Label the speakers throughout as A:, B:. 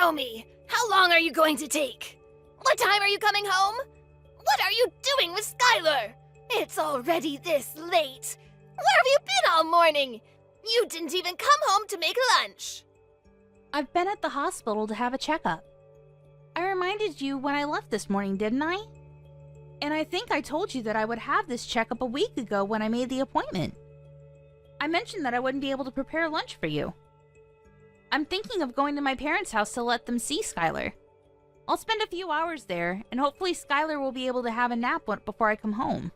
A: Show me! How long are you going to take? What time are you coming home? What are you doing with Skylar? It's already this late. Where have you been all morning? You didn't even come home to make lunch.
B: I've been at the hospital to have a checkup. I reminded you when I left this morning, didn't I? And I think I told you that I would have this checkup a week ago when I made the appointment. I mentioned that I wouldn't be able to prepare lunch for you. I'm thinking of going to my parents' house to let them see Skylar. I'll spend a few hours there, and hopefully Skylar will be able to have a nap before I come home.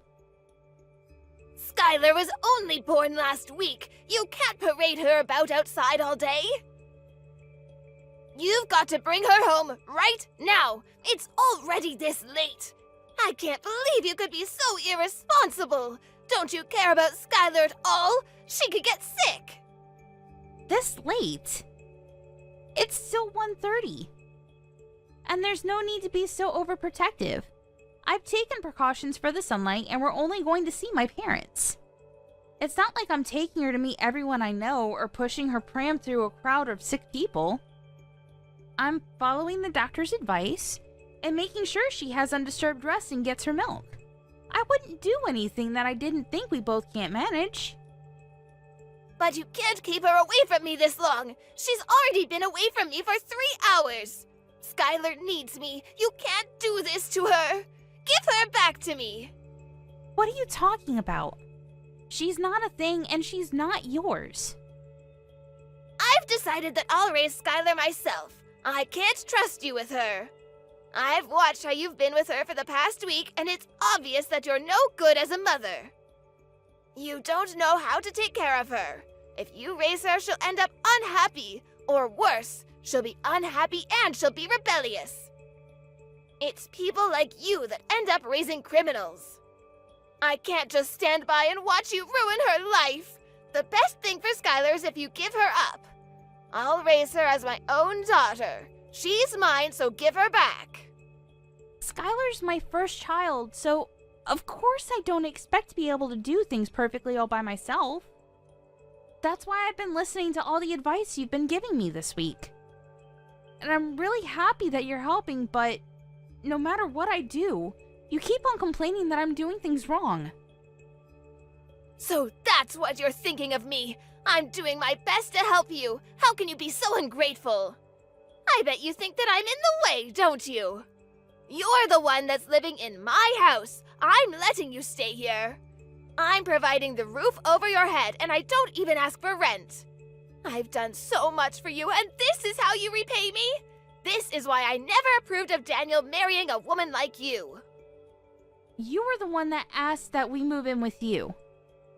A: Skylar was only born last week. You can't parade her about outside all day. You've got to bring her home right now. It's already this late. I can't believe you could be so irresponsible. Don't you care about Skylar at all? She could get sick.
B: This late? It's still 1:30. And there's no need to be so overprotective. I've taken precautions for the sunlight, and we're only going to see my parents. It's not like I'm taking her to meet everyone I know or pushing her pram through a crowd of sick people. I'm following the doctor's advice and making sure she has undisturbed rest and gets her milk. I wouldn't do anything that I didn't think we both can't manage.
A: But you can't keep her away from me this long. She's already been away from me for 3 hours. Skylar needs me. You can't do this to her. Give her back to me.
B: What are you talking about? She's not a thing, and she's not yours.
A: I've decided that I'll raise Skylar myself. I can't trust you with her. I've watched how you've been with her for the past week, and it's obvious that you're no good as a mother. You don't know how to take care of her. If you raise her, she'll end up unhappy. Or worse, she'll be unhappy and she'll be rebellious. It's people like you that end up raising criminals. I can't just stand by and watch you ruin her life. The best thing for Skylar is if you give her up. I'll raise her as my own daughter. She's mine, so give her back.
B: Skylar's my first child, so of course I don't expect to be able to do things perfectly all by myself. That's why I've been listening to all the advice you've been giving me this week. And I'm really happy that you're helping, but no matter what I do, you keep on complaining that I'm doing things wrong.
A: So that's what you're thinking of me. I'm doing my best to help you. How can you be so ungrateful? I bet you think that I'm in the way, don't you? You're the one that's living in my house. I'm letting you stay here. I'm providing the roof over your head, and I don't even ask for rent. I've done so much for you, and this is how you repay me? This is why I never approved of Daniel marrying a woman like you.
B: You were the one that asked that we move in with you.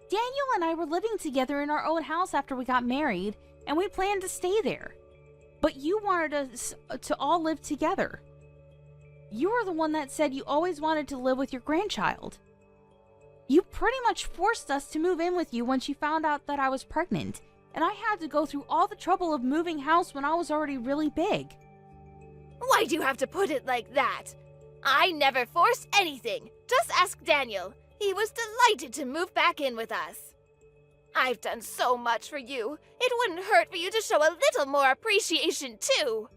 B: Daniel and I were living together in our old house after we got married, and we planned to stay there. But you wanted us to all live together. You were the one that said you always wanted to live with your grandchild. You pretty much forced us to move in with you once you found out that I was pregnant, and I had to go through all the trouble of moving house when I was already really big.
A: Why do you have to put it like that? I never forced anything. Just ask Daniel. He was delighted to move back in with us. I've done so much for you. It wouldn't hurt for you to show a little more appreciation, too.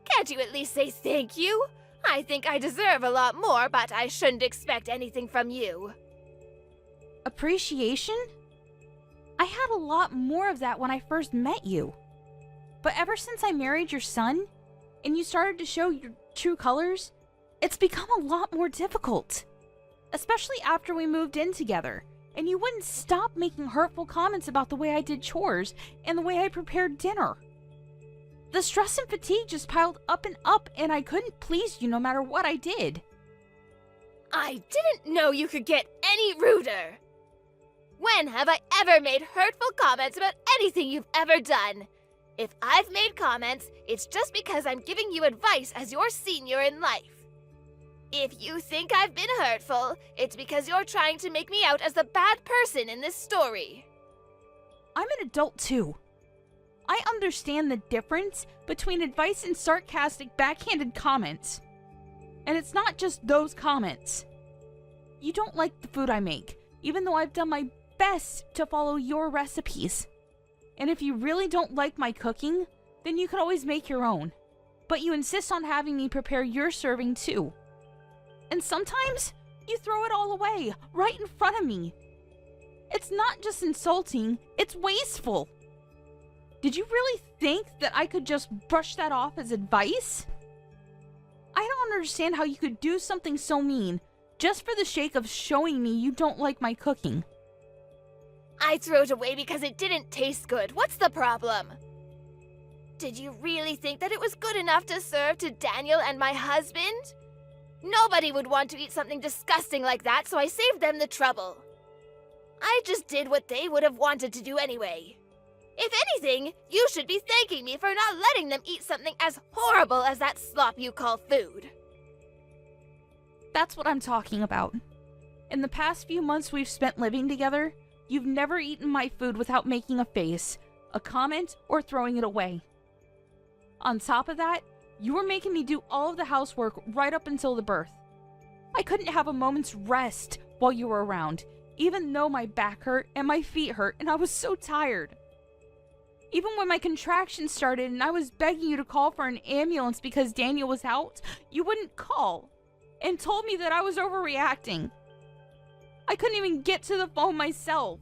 A: Can't you at least say thank you? I think I deserve a lot more, but I shouldn't expect anything from you.
B: Appreciation? I had a lot more of that when I first met you. But ever since I married your son, and you started to show your true colors, it's become a lot more difficult. Especially after we moved in together, and you wouldn't stop making hurtful comments about the way I did chores and the way I prepared dinner. The stress and fatigue just piled up, and I couldn't please you no matter what I did.
A: I didn't know you could get any ruder. When have I ever made hurtful comments about anything you've ever done? If I've made comments, it's just because I'm giving you advice as your senior in life. If you think I've been hurtful, it's because you're trying to make me out as the bad person in this story.
B: I'm an adult too. I understand the difference between advice and sarcastic, backhanded comments. And it's not just those comments. You don't like the food I make, even though I've done my best to follow your recipes. And if you really don't like my cooking, then you can always make your own. but you insist on having me prepare your serving too. And sometimes you throw it all away right in front of me. It's not just insulting, it's wasteful. Did you really think that I could just brush that off as advice? I don't understand how you could do something so mean just for the sake of showing me you don't like my cooking.
A: I threw it away because it didn't taste good. What's the problem? Did you really think that it was good enough to serve to Daniel and my husband? Nobody would want to eat something disgusting like that, so I saved them the trouble. I just did what they would have wanted to do anyway. If anything, you should be thanking me for not letting them eat something as horrible as that slop you call food.
B: That's what I'm talking about. In the past few months we've spent living together, you've never eaten my food without making a face, a comment, or throwing it away. On top of that, you were making me do all of the housework right up until the birth. I couldn't have a moment's rest while you were around, even though my back hurt and my feet hurt and I was so tired. Even when my contractions started and I was begging you to call for an ambulance because Daniel was out, you wouldn't call and told me that I was overreacting. I couldn't even get to the phone myself.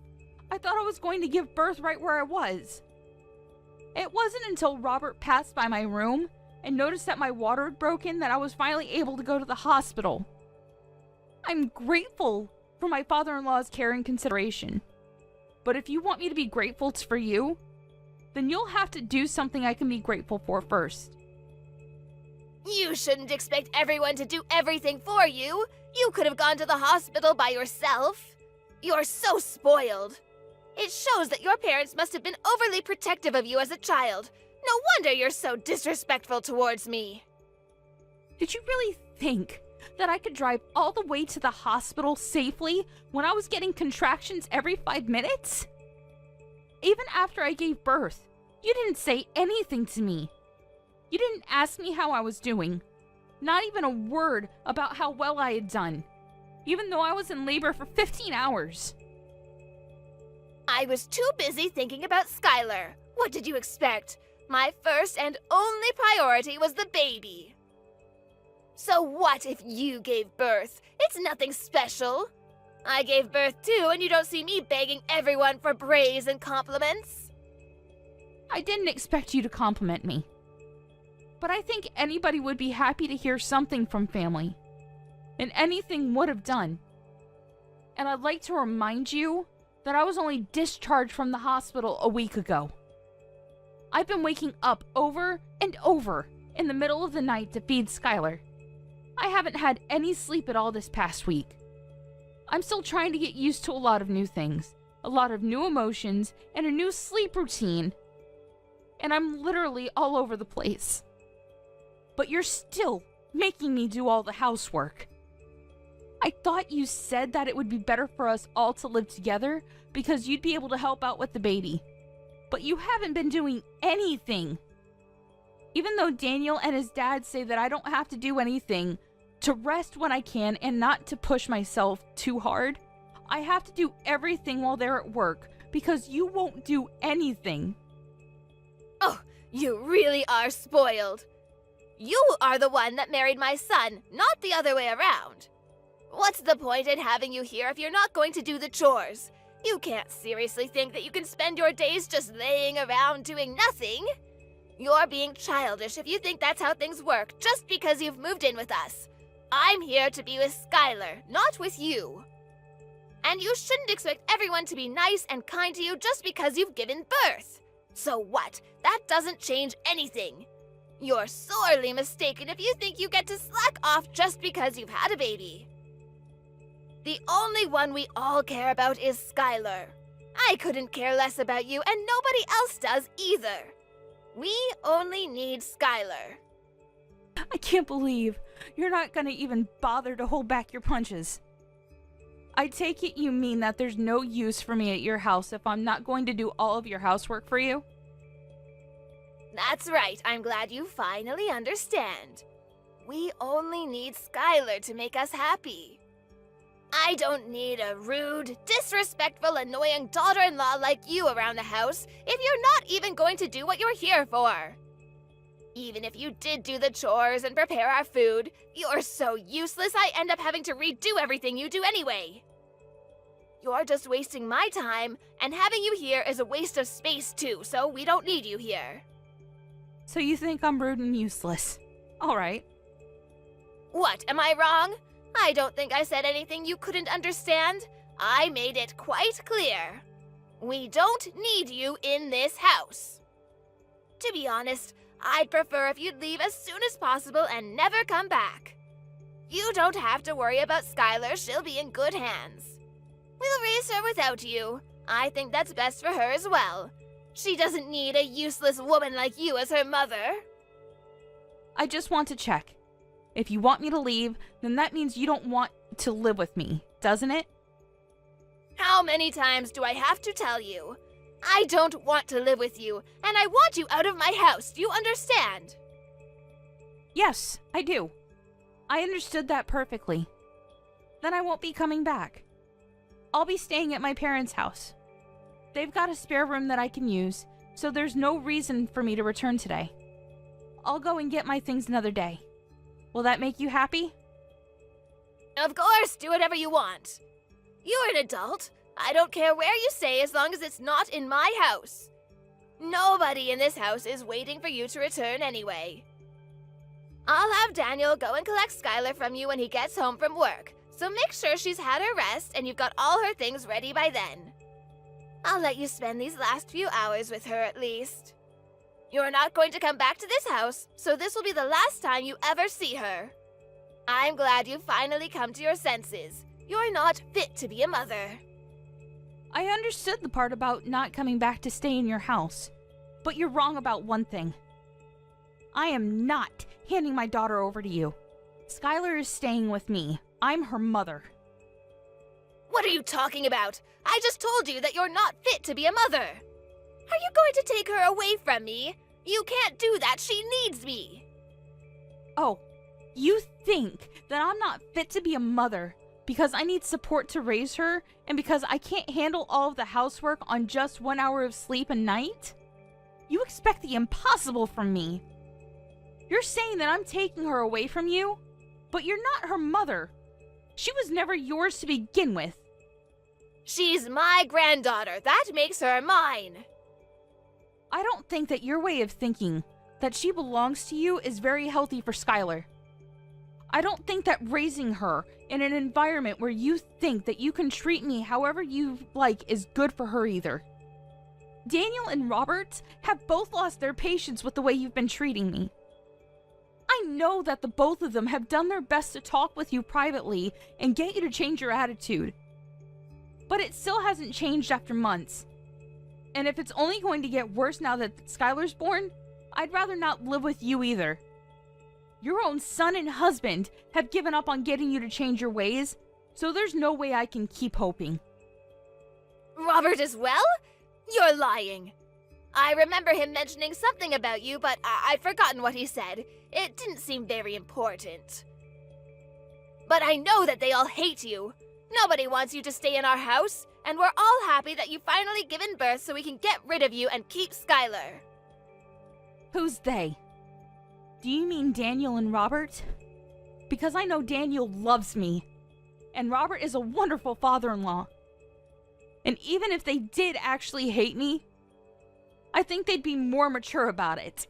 B: I thought I was going to give birth right where I was. It wasn't until Robert passed by my room and noticed that my water had broken that I was finally able to go to the hospital. I'm grateful for my father-in-law's care and consideration. But if you want me to be grateful for you, then you'll have to do something I can be grateful for first.
A: You shouldn't expect everyone to do everything for you. You could have gone to the hospital by yourself. You're so spoiled. It shows that your parents must have been overly protective of you as a child. No wonder you're so disrespectful towards me.
B: Did you really think that I could drive all the way to the hospital safely when I was getting contractions every 5 minutes? Even after I gave birth, you didn't say anything to me. You didn't ask me how I was doing. Not even a word about how well I had done, even though I was in labor for 15 hours.
A: I was too busy thinking about Skylar. What did you expect? My first and only priority was the baby. So what if you gave birth? It's nothing special. I gave birth too, and you don't see me begging everyone for praise and compliments.
B: I didn't expect you to compliment me. But I think anybody would be happy to hear something from family. And anything would have done. And I'd like to remind you that I was only discharged from the hospital a week ago. I've been waking up over and over in the middle of the night to feed Skylar. I haven't had any sleep at all this past week. I'm still trying to get used to a lot of new things, a lot of new emotions, and a new sleep routine. And I'm literally all over the place. But you're still making me do all the housework. I thought you said that it would be better for us all to live together because you'd be able to help out with the baby. But you haven't been doing anything. Even though Daniel and his dad say that I don't have to do anything, to rest when I can and not to push myself too hard, I have to do everything while they're at work because you won't do anything.
A: Oh, you really are spoiled. You are the one that married my son, not the other way around. What's the point in having you here if you're not going to do the chores? You can't seriously think that you can spend your days just laying around doing nothing. You're being childish if you think that's how things work just because you've moved in with us. I'm here to be with Skylar, not with you. And you shouldn't expect everyone to be nice and kind to you just because you've given birth. So what? That doesn't change anything. You're sorely mistaken if you think you get to slack off just because you've had a baby. The only one we all care about is Skylar. I couldn't care less about you, and nobody else does either. We only need Skylar.
B: I can't believe you're not gonna even bother to hold back your punches. I take it you mean that there's no use for me at your house if I'm not going to do all of your housework for you?
A: That's right. I'm glad you finally understand. We only need Skylar to make us happy. I don't need a rude, disrespectful, annoying daughter-in-law like you around the house if you're not even going to do what you're here for. Even if you did do the chores and prepare our food, you're so useless I end up having to redo everything you do anyway. You're just wasting my time, and having you here is a waste of space too, so we don't need you here.
B: So you think I'm rude and useless? All right.
A: What, am I wrong? I don't think I said anything you couldn't understand. I made it quite clear. We don't need you in this house. To be honest, I'd prefer if you'd leave as soon as possible and never come back. You don't have to worry about Skylar, she'll be in good hands. We'll raise her without you. I think that's best for her as well. She doesn't need a useless woman like you as her mother.
B: I just want to check. If you want me to leave, then that means you don't want to live with me, doesn't it?
A: How many times do I have to tell you? I don't want to live with you, and I want you out of my house, do you understand?
B: Yes, I do. I understood that perfectly. Then I won't be coming back. I'll be staying at my parents' house. They've got a spare room that I can use, so there's no reason for me to return today. I'll go and get my things another day. Will that make you happy?
A: Of course, do whatever you want. You're an adult. I don't care where you stay as long as it's not in my house. Nobody in this house is waiting for you to return anyway. I'll have Daniel go and collect Skylar from you when he gets home from work, so make sure she's had her rest and you've got all her things ready by then. I'll let you spend these last few hours with her at least. You're not going to come back to this house, so this will be the last time you ever see her. I'm glad you've finally come to your senses. You're not fit to be a mother.
B: I understood the part about not coming back to stay in your house, but you're wrong about one thing. I am not handing my daughter over to you. Skylar is staying with me. I'm her mother.
A: What are you talking about? I just told you that you're not fit to be a mother. Are you going to take her away from me? You can't do that. She needs me.
B: Oh, you think that I'm not fit to be a mother because I need support to raise her and because I can't handle all of the housework on just 1 hour of sleep a night? You expect the impossible from me. You're saying that I'm taking her away from you, but you're not her mother. She was never yours to begin with.
A: She's my granddaughter. That makes her mine.
B: I don't think that your way of thinking that she belongs to you is very healthy for Skylar. I don't think that raising her in an environment where you think that you can treat me however you like is good for her either. Daniel and Robert have both lost their patience with the way you've been treating me. I know that the both of them have done their best to talk with you privately and get you to change your attitude. But it still hasn't changed after months. And if it's only going to get worse now that Skylar's born, I'd rather not live with you either. Your own son and husband have given up on getting you to change your ways, so there's no way I can keep hoping.
A: Robert as well? You're lying. I remember him mentioning something about you, but I've forgotten what he said. It didn't seem very important. But I know that they all hate you. Nobody wants you to stay in our house, and we're all happy that you've finally given birth so we can get rid of you and keep Skylar.
B: Who's they? Do you mean Daniel and Robert? Because I know Daniel loves me, and Robert is a wonderful father-in-law. And even if they did actually hate me, I think they'd be more mature about it.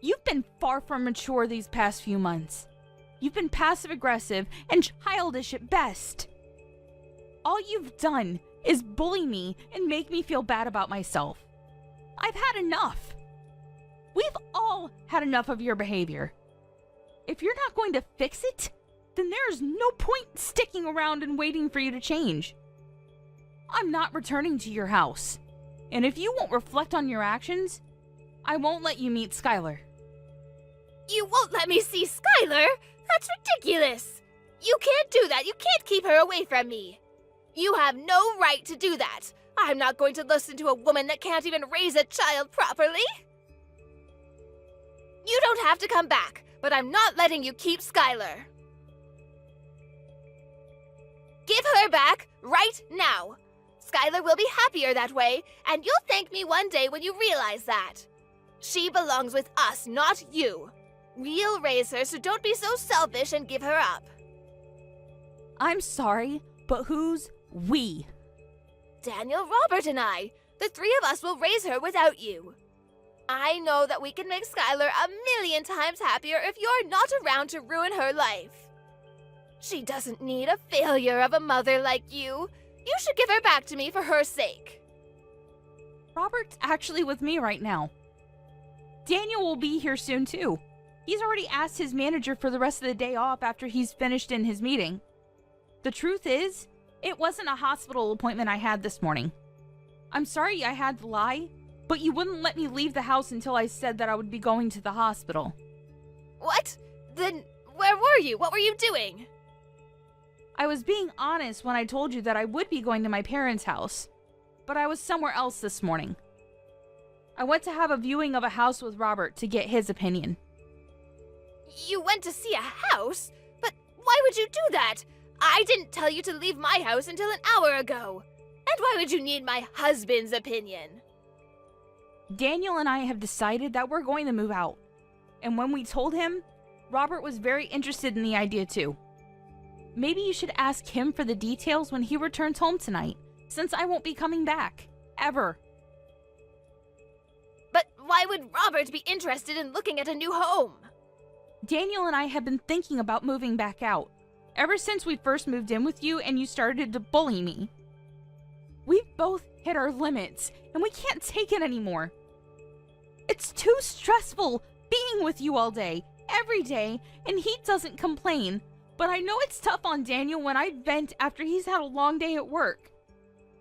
B: You've been far from mature these past few months. You've been passive-aggressive and childish at best. All you've done is bully me and make me feel bad about myself. I've had enough. We've all had enough of your behavior. If you're not going to fix it, then there's no point sticking around and waiting for you to change. I'm not returning to your house. And if you won't reflect on your actions, I won't let you meet Skylar.
A: You won't let me see Skylar? That's ridiculous. You can't do that. You can't keep her away from me. You have no right to do that. I'm not going to listen to a woman that can't even raise a child properly. You don't have to come back, but I'm not letting you keep Skylar. Give her back right now. Skylar will be happier that way, and you'll thank me one day when you realize that. She belongs with us, not you. We'll raise her, so don't be so selfish and give her up.
B: I'm sorry, but who's we?
A: Daniel, Robert, and I. The three of us will raise her without you. I know that we can make Skylar a million times happier if you're not around to ruin her life. She doesn't need a failure of a mother like you. You should give her back to me for her sake.
B: Robert's actually with me right now. Daniel will be here soon too. He's already asked his manager for the rest of the day off after he's finished in his meeting. The truth is, it wasn't a hospital appointment I had this morning. I'm sorry I had to lie, but you wouldn't let me leave the house until I said that I would be going to the hospital.
A: What? Then where were you? What were you doing?
B: I was being honest when I told you that I would be going to my parents' house, but I was somewhere else this morning. I went to have a viewing of a house with Robert to get his opinion.
A: You went to see a house? But why would you do that? I didn't tell you to leave my house until an hour ago. And why would you need my husband's opinion?
B: Daniel and I have decided that we're going to move out. And when we told him, Robert was very interested in the idea too. Maybe you should ask him for the details when he returns home tonight, since I won't be coming back. Ever.
A: But why would Robert be interested in looking at a new home?
B: Daniel and I have been thinking about moving back out, ever since we first moved in with you and you started to bully me. We've both hit our limits, and we can't take it anymore. It's too stressful being with you all day, every day, and he doesn't complain. But I know it's tough on Daniel when I vent after he's had a long day at work.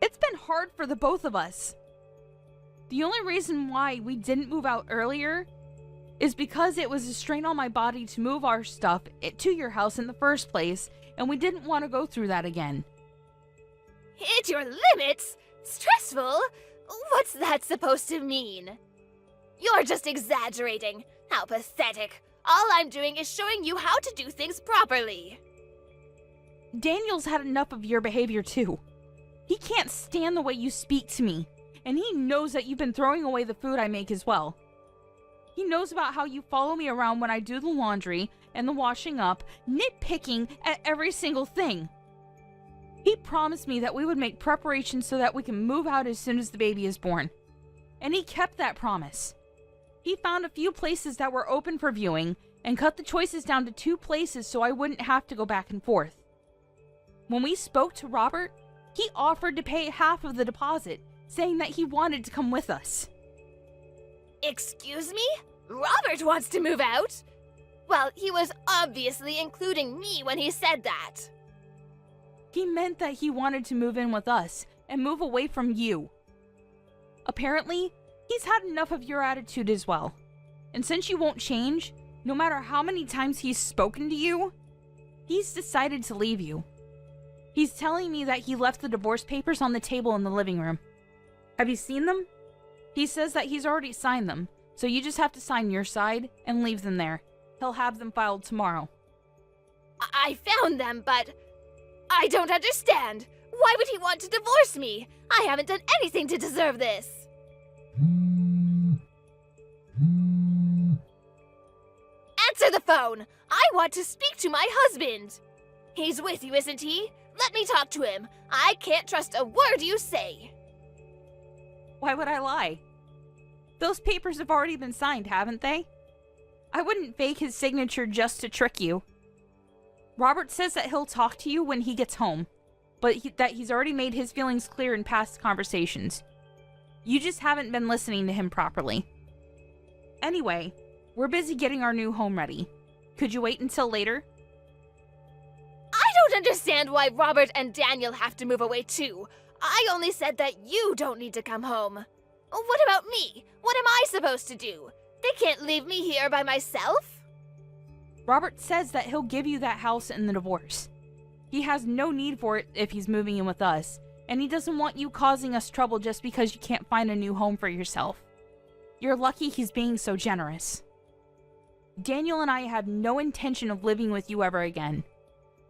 B: It's been hard for the both of us. The only reason why we didn't move out earlier is because it was a strain on my body to move our stuff to your house in the first place, and we didn't want to go through that again.
A: Hit your limits? Stressful? What's that supposed to mean? You're just exaggerating. How pathetic. All I'm doing is showing you how to do things properly.
B: Daniel's had enough of your behavior too. He can't stand the way you speak to me, and he knows that you've been throwing away the food I make as well. He knows about how you follow me around when I do the laundry and the washing up, nitpicking at every single thing. He promised me that we would make preparations so that we can move out as soon as the baby is born. And he kept that promise. He found a few places that were open for viewing and cut the choices down to 2 places so I wouldn't have to go back and forth. When we spoke to Robert, he offered to pay half of the deposit, saying that he wanted to come with us.
A: Excuse me? Robert wants to move out? Well, he was obviously including me when he said that.
B: He meant that he wanted to move in with us and move away from you. Apparently, he's had enough of your attitude as well. And since you won't change, no matter how many times he's spoken to you, he's decided to leave you. He's telling me that he left the divorce papers on the table in the living room. Have you seen them? He says that he's already signed them, so you just have to sign your side and leave them there. He'll have them filed tomorrow.
A: I found them, but I don't understand. Why would he want to divorce me? I haven't done anything to deserve this. Answer the phone! I want to speak to my husband! He's with you, isn't he? Let me talk to him. I can't trust a word you say.
B: Why would I lie? Those papers have already been signed, haven't they? I wouldn't fake his signature just to trick you. Robert says that he'll talk to you when he gets home, but that he's already made his feelings clear in past conversations. You just haven't been listening to him properly. Anyway, we're busy getting our new home ready. Could you wait until later?
A: I don't understand why Robert and Daniel have to move away too. I only said that you don't need to come home. What about me? What am I supposed to do? They can't leave me here by myself?
B: Robert says that he'll give you that house in the divorce. He has no need for it if he's moving in with us, and he doesn't want you causing us trouble just because you can't find a new home for yourself. You're lucky he's being so generous. Daniel and I have no intention of living with you ever again.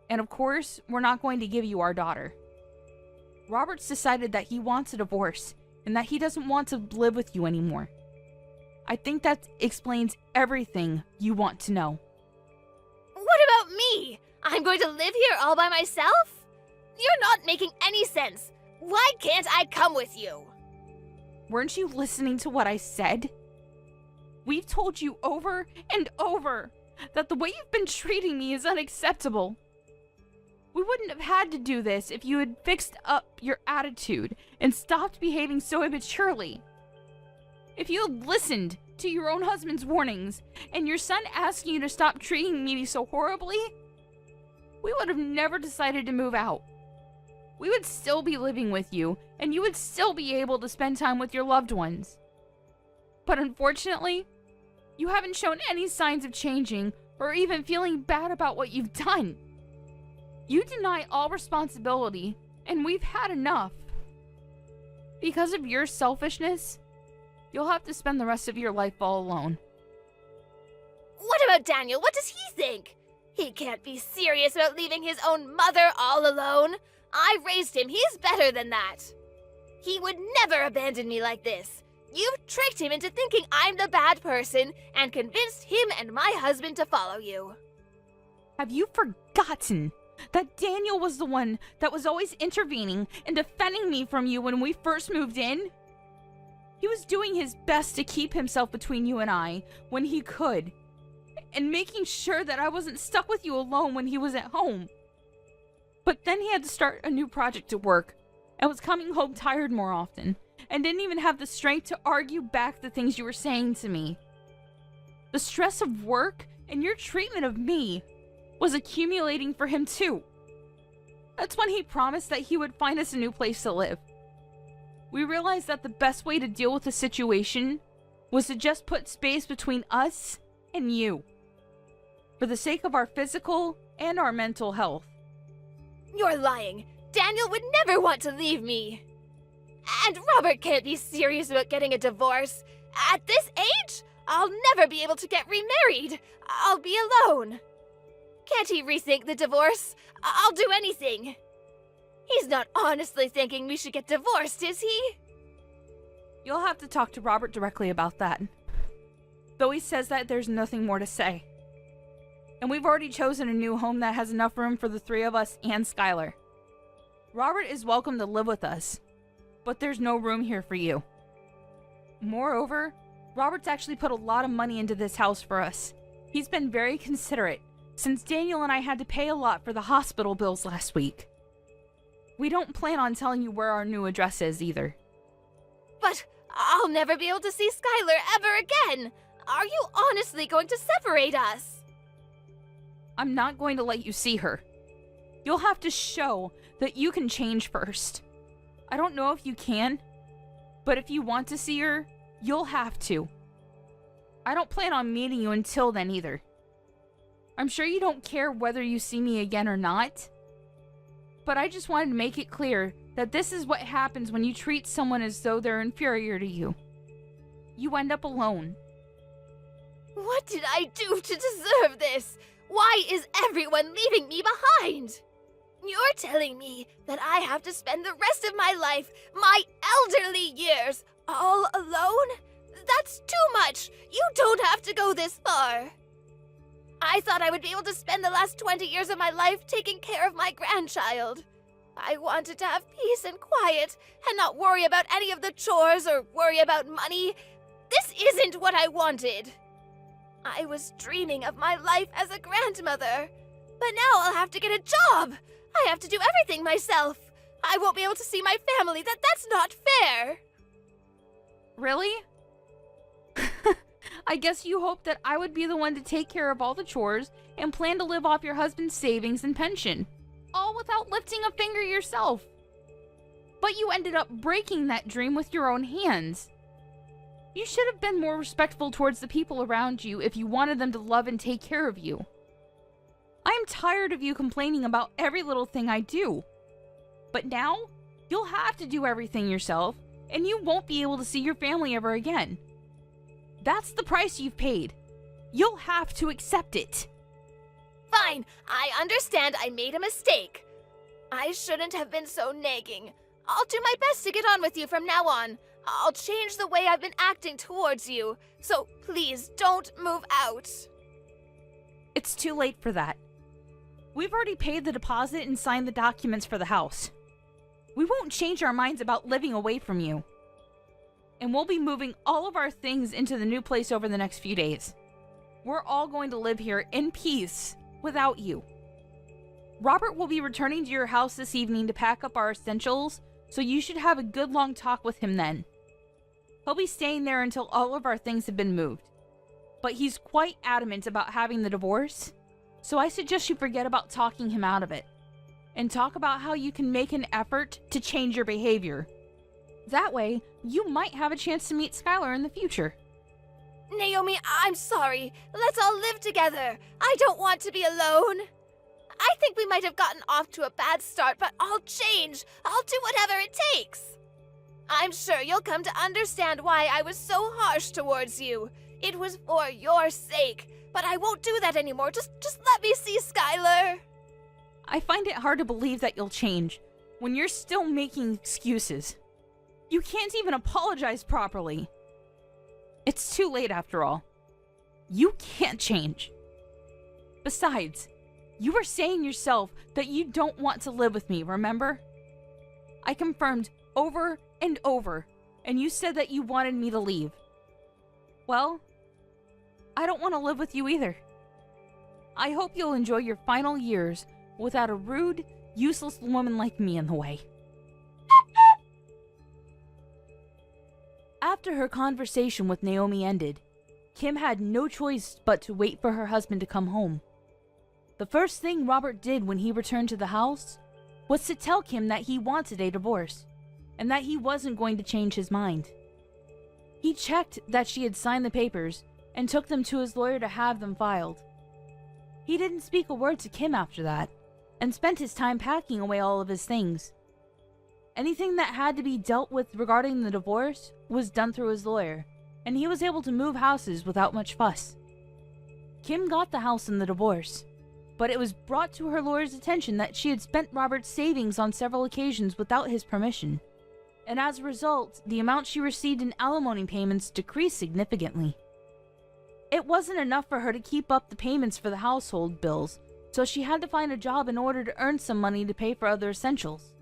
B: And of course, we're not going to give you our daughter. Robert's decided that he wants a divorce, and that he doesn't want to live with you anymore. I think that explains everything you want to know.
A: What about me? I'm going to live here all by myself? You're not making any sense. Why can't I come with you?
B: Weren't you listening to what I said? We've told you over and over that the way you've been treating me is unacceptable. We wouldn't have had to do this if you had fixed up your attitude and stopped behaving so immaturely. If you had listened to your own husband's warnings and your son asking you to stop treating me so horribly, we would have never decided to move out. We would still be living with you, and you would still be able to spend time with your loved ones. But unfortunately, you haven't shown any signs of changing or even feeling bad about what you've done. You deny all responsibility, and we've had enough. Because of your selfishness, you'll have to spend the rest of your life all alone.
A: What about Daniel? What does he think? He can't be serious about leaving his own mother all alone. I raised him. He's better than that. He would never abandon me like this. You've tricked him into thinking I'm the bad person and convinced him and my husband to follow you.
B: Have you forgotten that Daniel was the one that was always intervening and defending me from you when we first moved in? He was doing his best to keep himself between you and I when he could, and making sure that I wasn't stuck with you alone when he was at home. But then he had to start a new project at work, and was coming home tired more often, and didn't even have the strength to argue back the things you were saying to me. The stress of work and your treatment of me was accumulating for him too. That's when he promised that he would find us a new place to live. We realized that the best way to deal with the situation was to just put space between us and you, for the sake of our physical and our mental health.
A: You're lying. Daniel would never want to leave me. And Robert can't be serious about getting a divorce. At this age, I'll never be able to get remarried. I'll be alone. Can't he rethink the divorce? I'll do anything. He's not honestly thinking we should get divorced, is he?
B: You'll have to talk to Robert directly about that. Though he says that there's nothing more to say. And we've already chosen a new home that has enough room for the three of us and Skylar. Robert is welcome to live with us, but there's no room here for you. Moreover, Robert's actually put a lot of money into this house for us. He's been very considerate, since Daniel and I had to pay a lot for the hospital bills last week. We don't plan on telling you where our new address is either.
A: But I'll never be able to see Skylar ever again. Are you honestly going to separate us?
B: I'm not going to let you see her. You'll have to show that you can change first. I don't know if you can, but if you want to see her, you'll have to. I don't plan on meeting you until then either. I'm sure you don't care whether you see me again or not, but I just wanted to make it clear that this is what happens when you treat someone as though they're inferior to you. You end up alone.
A: What did I do to deserve this? Why is everyone leaving me behind? You're telling me that I have to spend the rest of my life, my elderly years, all alone? That's too much. You don't have to go this far. I thought I would be able to spend the last 20 years of my life taking care of my grandchild. I wanted to have peace and quiet and not worry about any of the chores or worry about money. This isn't what I wanted. I was dreaming of my life as a grandmother, but now I'll have to get a job. I have to do everything myself. I won't be able to see my family. That's not fair.
B: Really? I guess you hoped that I would be the one to take care of all the chores and plan to live off your husband's savings and pension, all without lifting a finger yourself. But you ended up breaking that dream with your own hands. You should have been more respectful towards the people around you if you wanted them to love and take care of you. I am tired of you complaining about every little thing I do. But now, you'll have to do everything yourself, and you won't be able to see your family ever again. That's the price you've paid. You'll have to accept it.
A: Fine, I understand I made a mistake. I shouldn't have been so nagging. I'll do my best to get on with you from now on. I'll change the way I've been acting towards you. So please don't move out.
B: It's too late for that. We've already paid the deposit and signed the documents for the house. We won't change our minds about living away from you. And we'll be moving all of our things into the new place over the next few days. We're all going to live here in peace without you. Robert will be returning to your house this evening to pack up our essentials, so you should have a good long talk with him then. He'll be staying there until all of our things have been moved. But he's quite adamant about having the divorce, so I suggest you forget about talking him out of it, and talk about how you can make an effort to change your behavior. That way, you might have a chance to meet Skylar in the future.
A: Naomi, I'm sorry. Let's all live together. I don't want to be alone. I think we might have gotten off to a bad start, but I'll change. I'll do whatever it takes. I'm sure you'll come to understand why I was so harsh towards you. It was for your sake, but I won't do that anymore. Just let me see Skylar.
B: I find it hard to believe that you'll change when you're still making excuses. You can't even apologize properly. It's too late after all. You can't change. Besides, you were saying yourself that you don't want to live with me, remember? I confirmed over and over, and you said that you wanted me to leave. Well, I don't want to live with you either. I hope you'll enjoy your final years without a rude, useless woman like me in the way. After her conversation with Naomi ended, Kim had no choice but to wait for her husband to come home. The first thing Robert did when he returned to the house was to tell Kim that he wanted a divorce, and that he wasn't going to change his mind. He checked that she had signed the papers and took them to his lawyer to have them filed. He didn't speak a word to Kim after that, and spent his time packing away all of his things. Anything that had to be dealt with regarding the divorce was done through his lawyer, and he was able to move houses without much fuss. Kim got the house in the divorce, but it was brought to her lawyer's attention that she had spent Robert's savings on several occasions without his permission, and as a result, the amount she received in alimony payments decreased significantly. It wasn't enough for her to keep up the payments for the household bills, so she had to find a job in order to earn some money to pay for other essentials.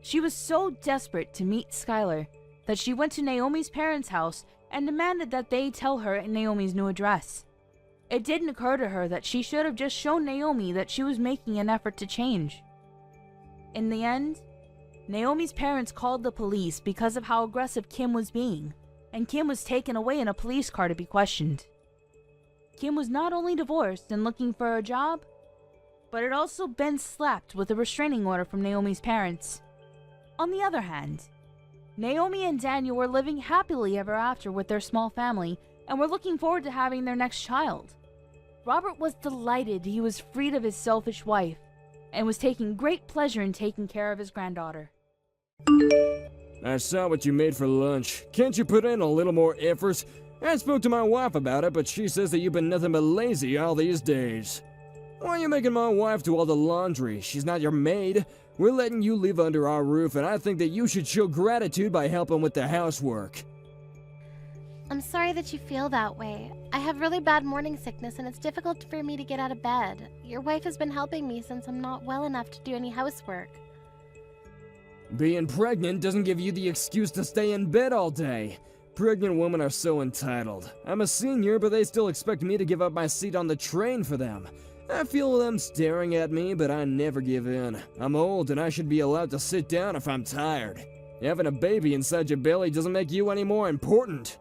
B: She was so desperate to meet Skylar that she went to Naomi's parents' house and demanded that they tell her Naomi's new address. It didn't occur to her that she should have just shown Naomi that she was making an effort to change. In the end, Naomi's parents called the police because of how aggressive Kim was being, and Kim was taken away in a police car to be questioned. Kim was not only divorced and looking for a job, but had also been slapped with a restraining order from Naomi's parents. On the other hand, Naomi and Daniel were living happily ever after with their small family and were looking forward to having their next child. Robert was delighted he was freed of his selfish wife and was taking great pleasure in taking care of his granddaughter.
C: I saw what you made for lunch. Can't you put in a little more effort? I spoke to my wife about it, but she says that you've been nothing but lazy all these days. Why are you making my wife do all the laundry? She's not your maid. We're letting you live under our roof, and I think that you should show gratitude by helping with the housework.
D: I'm sorry that you feel that way. I have really bad morning sickness, and it's difficult for me to get out of bed. Your wife has been helping me since I'm not well enough to do any housework.
C: Being pregnant doesn't give you the excuse to stay in bed all day. Pregnant women are so entitled. I'm a senior, but they still expect me to give up my seat on the train for them. I feel them staring at me, but I never give in. I'm old, and I should be allowed to sit down if I'm tired. Having a baby inside your belly doesn't make you any more important.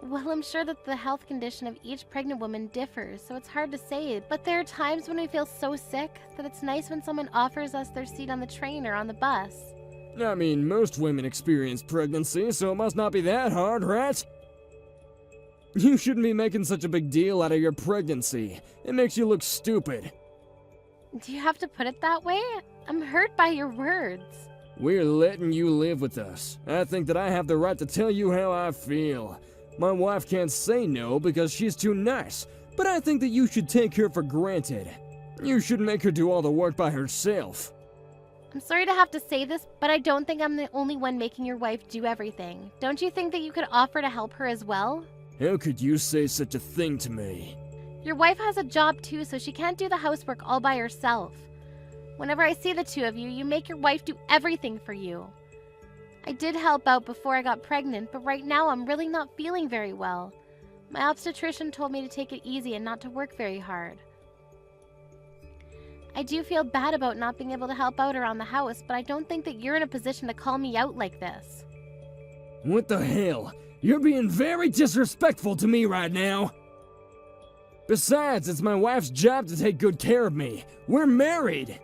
D: Well, I'm sure that the health condition of each pregnant woman differs, so it's hard to say, but there are times when we feel so sick that it's nice when someone offers us their seat on the train or on the bus.
C: I mean, most women experience pregnancy, so it must not be that hard, right? You shouldn't be making such a big deal out of your pregnancy. It makes you look stupid.
D: Do you have to put it that way? I'm hurt by your words.
C: We're letting you live with us. I think that I have the right to tell you how I feel. My wife can't say no because she's too nice, but I think that you should take her for granted. You shouldn't make her do all the work by herself.
D: I'm sorry to have to say this, but I don't think I'm the only one making your wife do everything. Don't you think that you could offer to help her as well?
C: How could you say such a thing to me?
D: Your wife has a job too, so she can't do the housework all by herself. Whenever I see the two of you, you make your wife do everything for you. I did help out before I got pregnant, but right now I'm really not feeling very well. My obstetrician told me to take it easy and not to work very hard. I do feel bad about not being able to help out around the house, but I don't think that you're in a position to call me out like this.
C: What the hell? You're being very disrespectful to me right now. Besides, it's my wife's job to take good care of me. We're married.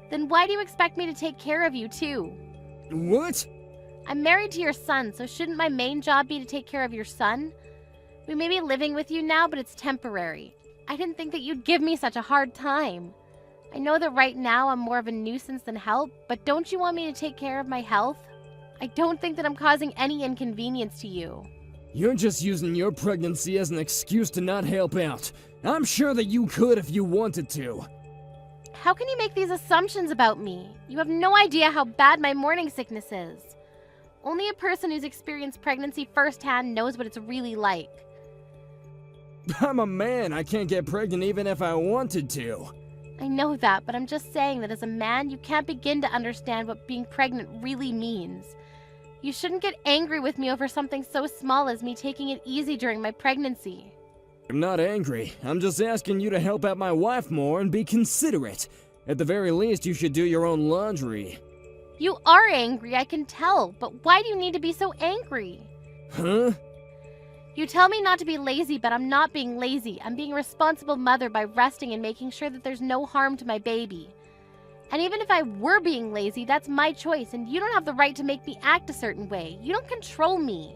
D: Then why do you expect me to take care of you too?
C: What?
D: I'm married to your son, so shouldn't my main job be to take care of your son? We may be living with you now, but it's temporary. I didn't think that you'd give me such a hard time. I know that right now I'm more of a nuisance than help, but don't you want me to take care of my health? I don't think that I'm causing any inconvenience to you.
C: You're just using your pregnancy as an excuse to not help out. I'm sure that you could if you wanted to.
D: How can you make these assumptions about me? You have no idea how bad my morning sickness is. Only a person who's experienced pregnancy firsthand knows what it's really like.
C: I'm a man. I can't get pregnant even if I wanted to.
D: I know that, but I'm just saying that as a man, you can't begin to understand what being pregnant really means. You shouldn't get angry with me over something so small as me taking it easy during my pregnancy.
C: I'm not angry. I'm just asking you to help out my wife more and be considerate. At the very least, you should do your own laundry.
D: You are angry, I can tell, but why do you need to be so angry?
C: Huh?
D: You tell me not to be lazy, but I'm not being lazy. I'm being a responsible mother by resting and making sure that there's no harm to my baby. And even if I were being lazy, that's my choice, and you don't have the right to make me act a certain way. You don't control me.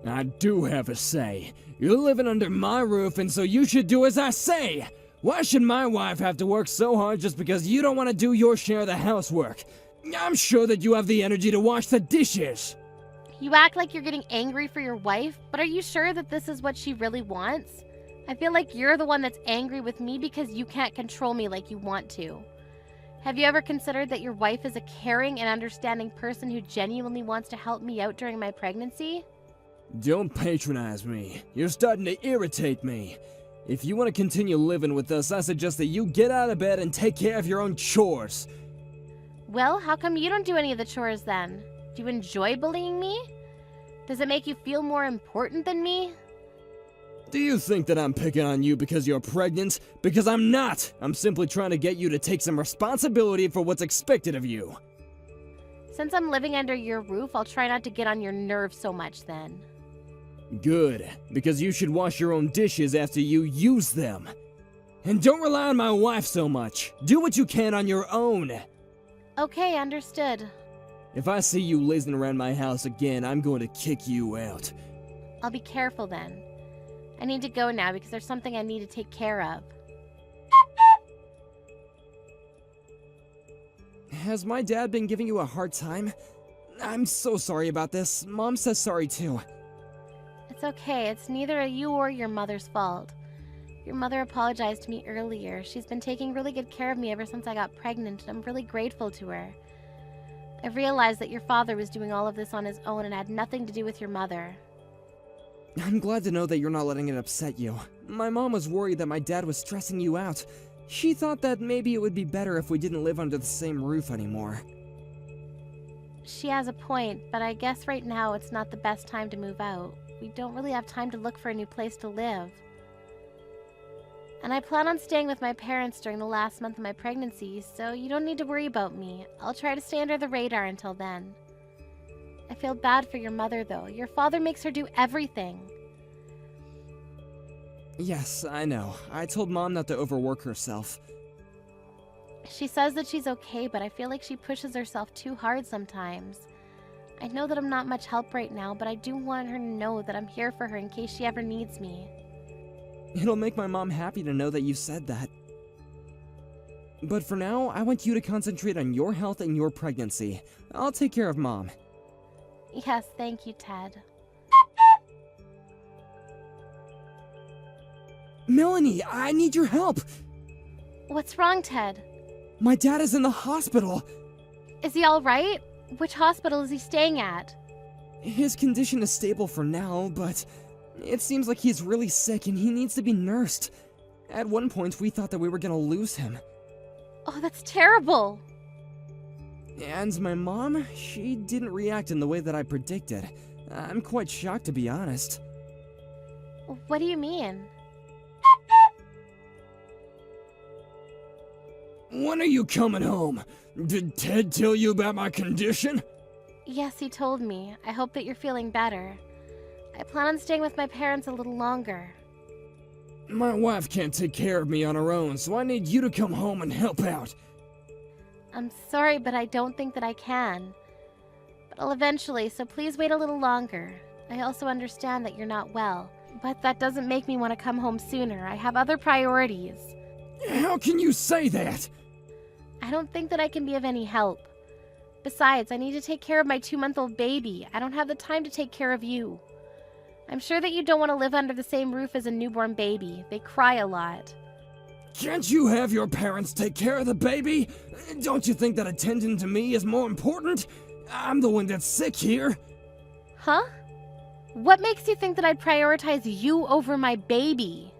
C: I do have a say. You're living under my roof, and so you should do as I say. Why should my wife have to work so hard just because you don't want to do your share of the housework? I'm sure that you have the energy to wash the dishes.
D: You act like you're getting angry for your wife, but are you sure that this is what she really wants? I feel like you're the one that's angry with me because you can't control me like you want to. Have you ever considered that your wife is a caring and understanding person who genuinely wants to help me out during my pregnancy?
C: Don't patronize me. You're starting to irritate me. If you want to continue living with us, I suggest that you get out of bed and take care of your own chores.
D: Well, how come you don't do any of the chores then? Do you enjoy bullying me? Does it make you feel more important than me?
C: Do you think that I'm picking on you because you're pregnant? Because I'm not! I'm simply trying to get you to take some responsibility for what's expected of you.
D: Since I'm living under your roof, I'll try not to get on your nerves so much then.
C: Good, because you should wash your own dishes after you use them. And don't rely on my wife so much. Do what you can on your own.
D: Okay, understood.
C: If I see you lazing around my house again, I'm going to kick you out.
D: I'll be careful then. I need to go now because there's something I need to take care of.
C: Has my dad been giving you a hard time? I'm so sorry about this. Mom says sorry too.
D: It's okay. It's neither you or your mother's fault. Your mother apologized to me earlier. She's been taking really good care of me ever since I got pregnant, and I'm really grateful to her. I realized that your father was doing all of this on his own and had nothing to do with your mother.
C: I'm glad to know that you're not letting it upset you. My mom was worried that my dad was stressing you out. She thought that maybe it would be better if we didn't live under the same roof anymore.
D: She has a point, but I guess right now it's not the best time to move out. We don't really have time to look for a new place to live. And I plan on staying with my parents during the last month of my pregnancy, so you don't need to worry about me. I'll try to stay under the radar until then. I feel bad for your mother, though. Your father makes her do everything.
C: Yes, I know. I told Mom not to overwork herself.
D: She says that she's okay, but I feel like she pushes herself too hard sometimes. I know that I'm not much help right now, but I do want her to know that I'm here for her in case she ever needs me.
C: It'll make my mom happy to know that you said that. But for now, I want you to concentrate on your health and your pregnancy. I'll take care of Mom.
D: Yes, thank you, Ted.
C: Melanie, I need your help!
D: What's wrong, Ted?
C: My dad is in the hospital.
D: Is he all right? Which hospital is he staying at?
C: His condition is stable for now, but it seems like he's really sick and he needs to be nursed. At one point, we thought that we were gonna lose him.
D: Oh, that's terrible.
C: And my mom, she didn't react in the way that I predicted. I'm quite shocked, to be honest.
D: What do you mean?
C: When are you coming home? Did Ted tell you about my condition?
D: Yes, he told me. I hope that you're feeling better. I plan on staying with my parents a little longer.
C: My wife can't take care of me on her own, so I need you to come home and help out.
D: I'm sorry, but I don't think that I can. But I'll eventually, so please wait a little longer. I also understand that you're not well, but that doesn't make me want to come home sooner. I have other priorities.
C: How can you say that?
D: I don't think that I can be of any help. Besides, I need to take care of my 2-month-old baby. I don't have the time to take care of you. I'm sure that you don't want to live under the same roof as a newborn baby. They cry a lot.
C: Can't you have your parents take care of the baby? Don't you think that attending to me is more important? I'm the one that's sick here.
D: Huh? What makes you think that I'd prioritize you over my baby?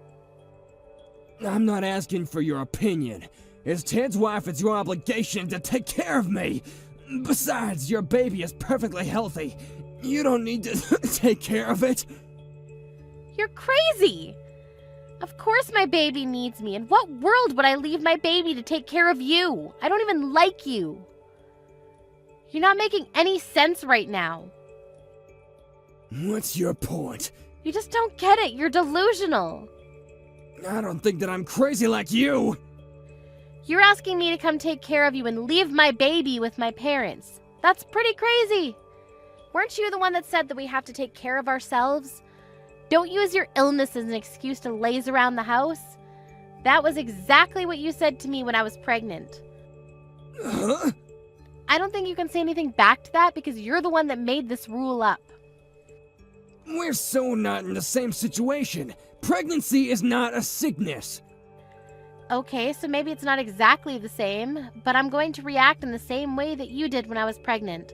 C: I'm not asking for your opinion. As Ted's wife, it's your obligation to take care of me. Besides, your baby is perfectly healthy. You don't need to take care of it.
D: You're crazy! Of course my baby needs me. In what world would I leave my baby to take care of you? I don't even like you. You're not making any sense right now.
C: What's your point?
D: You just don't get it. You're delusional.
C: I don't think that I'm crazy like you.
D: You're asking me to come take care of you and leave my baby with my parents. That's pretty crazy. Weren't you the one that said that we have to take care of ourselves? Don't use your illness as an excuse to laze around the house. That was exactly what you said to me when I was pregnant.
C: Huh?
D: I don't think you can say anything back to that because you're the one that made this rule up.
C: We're so not in the same situation. Pregnancy is not a sickness.
D: Okay, so maybe it's not exactly the same, but I'm going to react in the same way that you did when I was pregnant.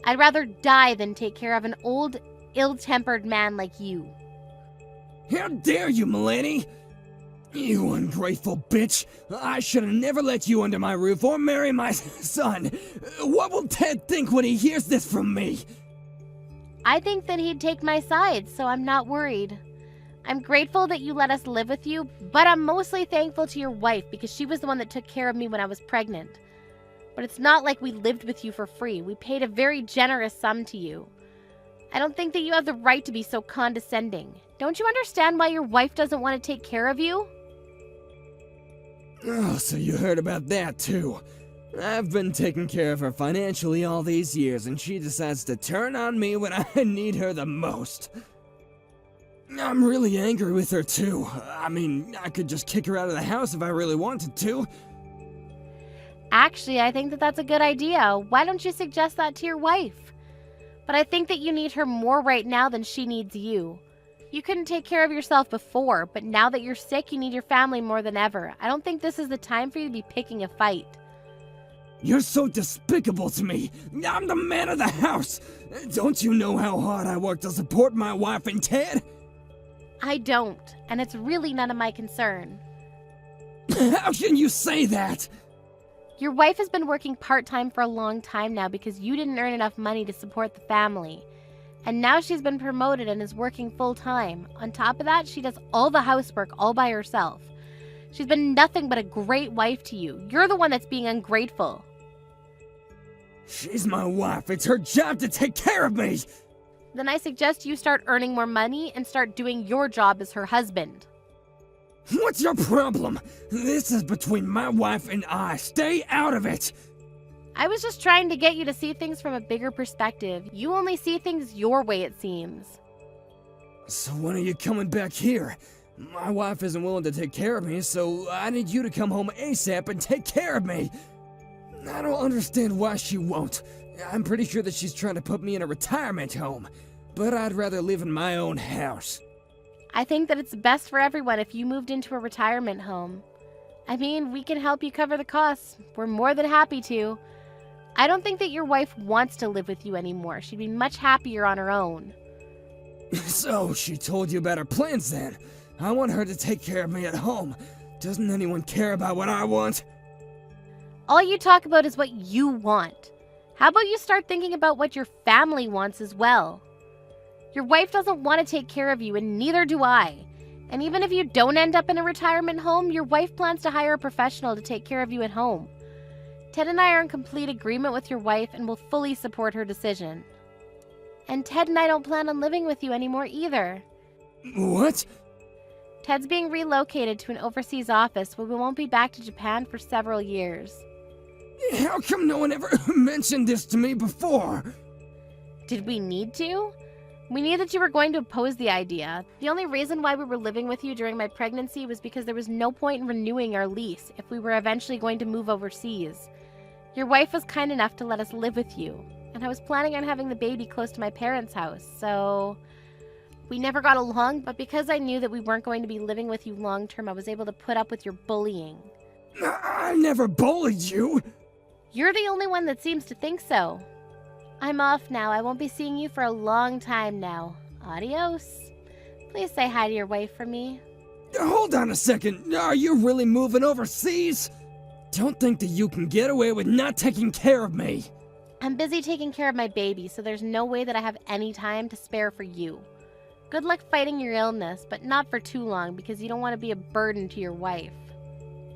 D: I'd rather die than take care of an old, ill-tempered man like you.
C: How dare you, Melanie? You ungrateful bitch. I should have never let you under my roof or marry my son. What will Ted think when he hears this from me?
D: I think that he'd take my side, so I'm not worried. I'm grateful that you let us live with you, but I'm mostly thankful to your wife because she was the one that took care of me when I was pregnant. But it's not like we lived with you for free. We paid a very generous sum to you. I don't think that you have the right to be so condescending. Don't you understand why your wife doesn't want to take care of you?
C: Oh, so you heard about that too. I've been taking care of her financially all these years, and she decides to turn on me when I need her the most. I'm really angry with her too. I mean, I could just kick her out of the house if I really wanted to.
D: Actually, I think that that's a good idea. Why don't you suggest that to your wife? But I think that you need her more right now than she needs you. You couldn't take care of yourself before, but now that you're sick, you need your family more than ever. I don't think this is the time for you to be picking a fight.
C: You're so despicable to me. I'm the man of the house. Don't you know how hard I work to support my wife and Ted?
D: I don't, and it's really none of my concern.
C: How can you say that?
D: Your wife has been working part-time for a long time now because you didn't earn enough money to support the family. And now she's been promoted and is working full-time. On top of that, she does all the housework all by herself. She's been nothing but a great wife to you. You're the one that's being ungrateful.
C: She's my wife. It's her job to take care of me.
D: Then I suggest you start earning more money and start doing your job as her husband.
C: What's your problem? This is between my wife and I. Stay out of it.
D: I was just trying to get you to see things from a bigger perspective. You only see things your way, it seems.
C: So when are you coming back here? My wife isn't willing to take care of me, so I need you to come home ASAP and take care of me. I don't understand why she won't. I'm pretty sure that she's trying to put me in a retirement home, but I'd rather live in my own house.
D: I think that it's best for everyone if you moved into a retirement home. I mean, we can help you cover the costs. We're more than happy to. I don't think that your wife wants to live with you anymore. She'd be much happier on her own.
C: So, she told you about her plans then. I want her to take care of me at home. Doesn't anyone care about what I want?
D: All you talk about is what you want. How about you start thinking about what your family wants as well? Your wife doesn't want to take care of you, and neither do I. And even if you don't end up in a retirement home, your wife plans to hire a professional to take care of you at home. Ted and I are in complete agreement with your wife and will fully support her decision. And Ted and I don't plan on living with you anymore either.
C: What?
D: Ted's being relocated to an overseas office where we won't be back to Japan for several years.
C: How come no one ever mentioned this to me before?
D: Did we need to? We knew that you were going to oppose the idea. The only reason why we were living with you during my pregnancy was because there was no point in renewing our lease if we were eventually going to move overseas. Your wife was kind enough to let us live with you, and I was planning on having the baby close to my parents' house, so we never got along, but because I knew that we weren't going to be living with you long term, I was able to put up with your bullying.
C: I never bullied you.
D: You're the only one that seems to think so. I'm off now. I won't be seeing you for a long time now. Adios. Please say hi to your wife for me.
C: Hold on a second. Are you really moving overseas? Don't think that you can get away with not taking care of me.
D: I'm busy taking care of my baby, so there's no way that I have any time to spare for you. Good luck fighting your illness, but not for too long because you don't want to be a burden to your wife.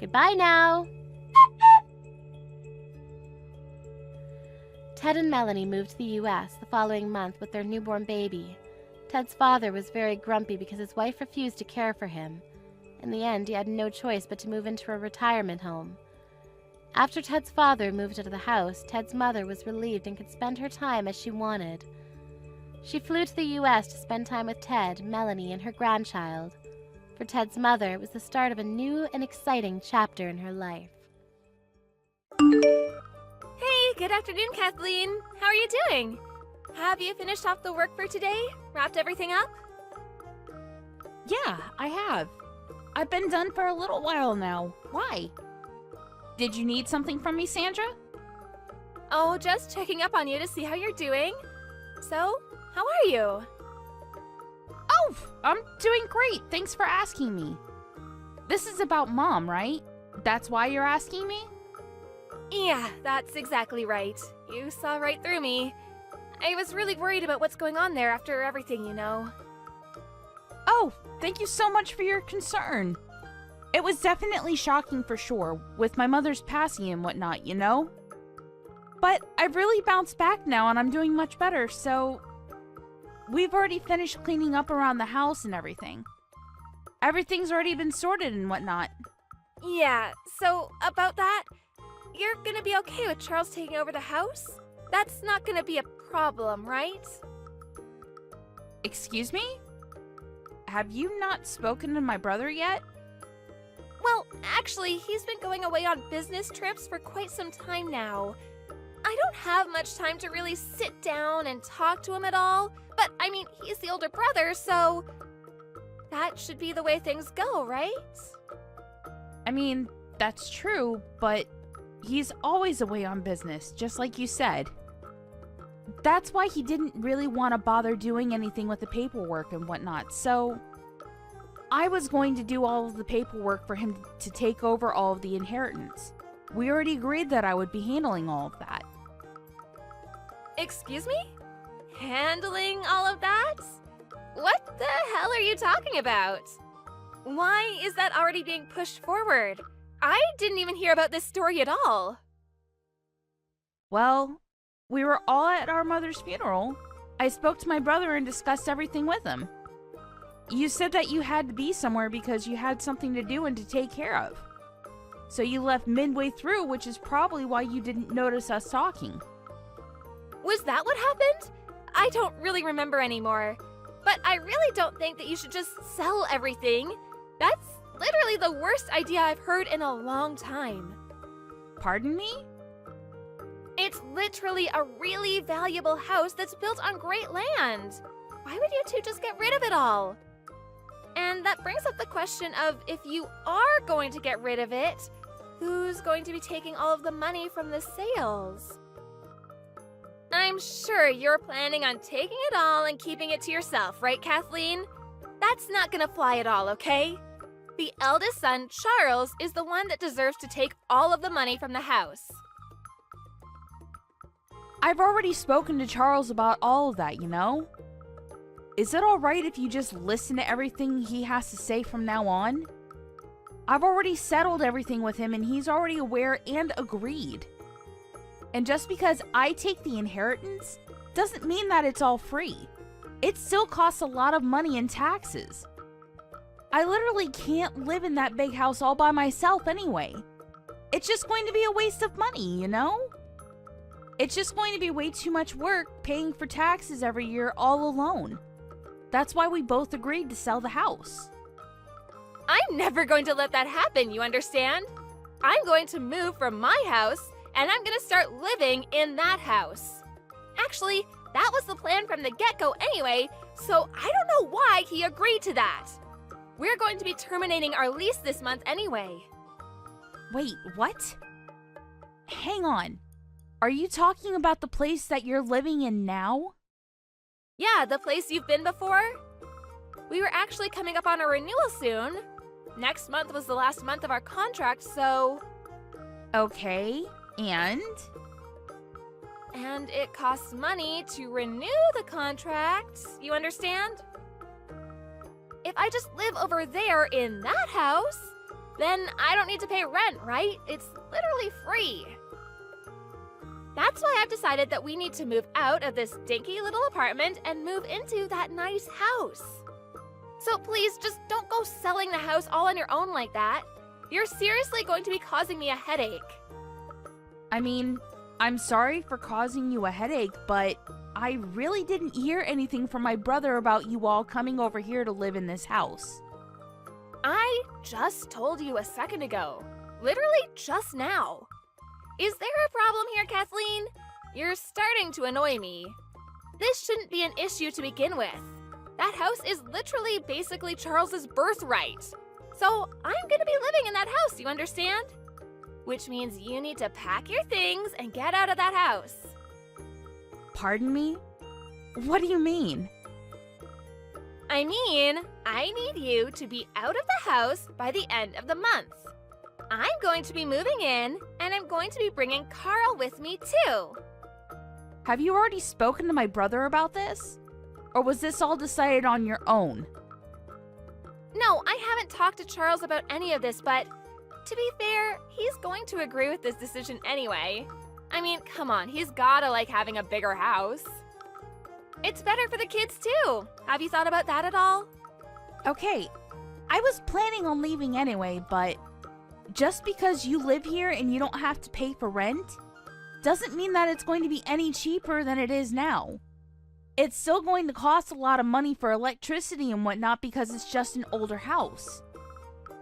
D: Goodbye now. Ted and Melanie moved to the U.S. the following month with their newborn baby. Ted's father was very grumpy because his wife refused to care for him. In the end, he had no choice but to move into a retirement home. After Ted's father moved out of the house, Ted's mother was relieved and could spend her time as she wanted. She flew to the U.S. to spend time with Ted, Melanie, and her grandchild. For Ted's mother, it was the start of a new and exciting chapter in her life.
A: Hey, good afternoon, Kathleen. How are you doing? Have you finished off the work for today? Wrapped everything up?
B: Yeah, I have. I've been done for a little while now. Why? Did you need something from me, Sandra?
A: Oh, just checking up on you to see how you're doing. So, how are you?
B: Oh, I'm doing great. Thanks for asking me. This is about Mom, right? That's why you're asking me?
A: Yeah, that's exactly right. You saw right through me. I was really worried about what's going on there after everything, you know.
B: Oh, thank you so much for your concern. It was definitely shocking for sure, with my mother's passing and whatnot, you know? But I've really bounced back now and I'm doing much better, so we've already finished cleaning up around the house and everything. Everything's already been sorted and whatnot.
A: Yeah, so about that, you're gonna be okay with Charles taking over the house? That's not gonna be a problem, right?
B: Excuse me? Have you not spoken to my brother yet?
A: Well, actually, he's been going away on business trips for quite some time now. I don't have much time to really sit down and talk to him at all, but I mean, he's the older brother, so that should be the way things go, right?
B: I mean, that's true, but he's always away on business, just like you said. That's why he didn't really want to bother doing anything with the paperwork and whatnot, so I was going to do all of the paperwork for him to take over all of the inheritance. We already agreed that I would be handling all of that.
A: Excuse me? Handling all of that? What the hell are you talking about? Why is that already being pushed forward? I didn't even hear about this story at all.
B: Well, we were all at our mother's funeral. I spoke to my brother and discussed everything with him. You said that you had to be somewhere because you had something to do and to take care of. So you left midway through, which is probably why you didn't notice us talking.
A: Was that what happened? I don't really remember anymore. But I really don't think that you should just sell everything. That's literally the worst idea I've heard in a long time.
B: Pardon me?
A: It's literally a really valuable house that's built on great land. Why would you two just get rid of it all? And that brings up the question of, if you are going to get rid of it, who's going to be taking all of the money from the sales? I'm sure you're planning on taking it all and keeping it to yourself, right, Kathleen? That's not gonna fly at all, okay? The eldest son, Charles, is the one that deserves to take all of the money from the house.
B: I've already spoken to Charles about all of that, you know? Is it alright if you just listen to everything he has to say from now on? I've already settled everything with him and he's already aware and agreed. And just because I take the inheritance doesn't mean that it's all free. It still costs a lot of money in taxes. I literally can't live in that big house all by myself anyway. It's just going to be a waste of money, you know? It's just going to be way too much work paying for taxes every year all alone. That's why we both agreed to sell the house.
A: I'm never going to let that happen, you understand? I'm going to move from my house, and I'm going to start living in that house. Actually, that was the plan from the get-go anyway, so I don't know why he agreed to that. We're going to be terminating our lease this month anyway.
B: Wait, what? Hang on. Are you talking about the place that you're living in now?
A: Yeah, the place you've been before. We were actually coming up on a renewal soon. Next month was the last month of our contract, so...
B: Okay, and?
A: And it costs money to renew the contract, you understand? If I just live over there in that house, then I don't need to pay rent, right? It's literally free. That's why I've decided that we need to move out of this dinky little apartment and move into that nice house. So please, just don't go selling the house all on your own like that. You're seriously going to be causing me a headache.
B: I mean, I'm sorry for causing you a headache, but I really didn't hear anything from my brother about you all coming over here to live in this house.
A: I just told you a second ago. Literally just now. Is there a problem here, Kathleen? You're starting to annoy me. This shouldn't be an issue to begin with. That house is literally basically Charles's birthright. So I'm gonna be living in that house, you understand? Which means you need to pack your things and get out of that house.
B: Pardon me? What do you mean?
A: I mean, I need you to be out of the house by the end of the month. I'm going to be moving in, and I'm going to be bringing Carl with me too.
B: Have you already spoken to my brother about this? Or was this all decided on your own?
A: No, I haven't talked to Charles about any of this, but to be fair, he's going to agree with this decision anyway. I mean, come on, he's gotta like having a bigger house. It's better for the kids too. Have you thought about that at all?
B: Okay, I was planning on leaving anyway, but just because you live here and you don't have to pay for rent doesn't mean that it's going to be any cheaper than it is now. It's still going to cost a lot of money for electricity and whatnot because it's just an older house.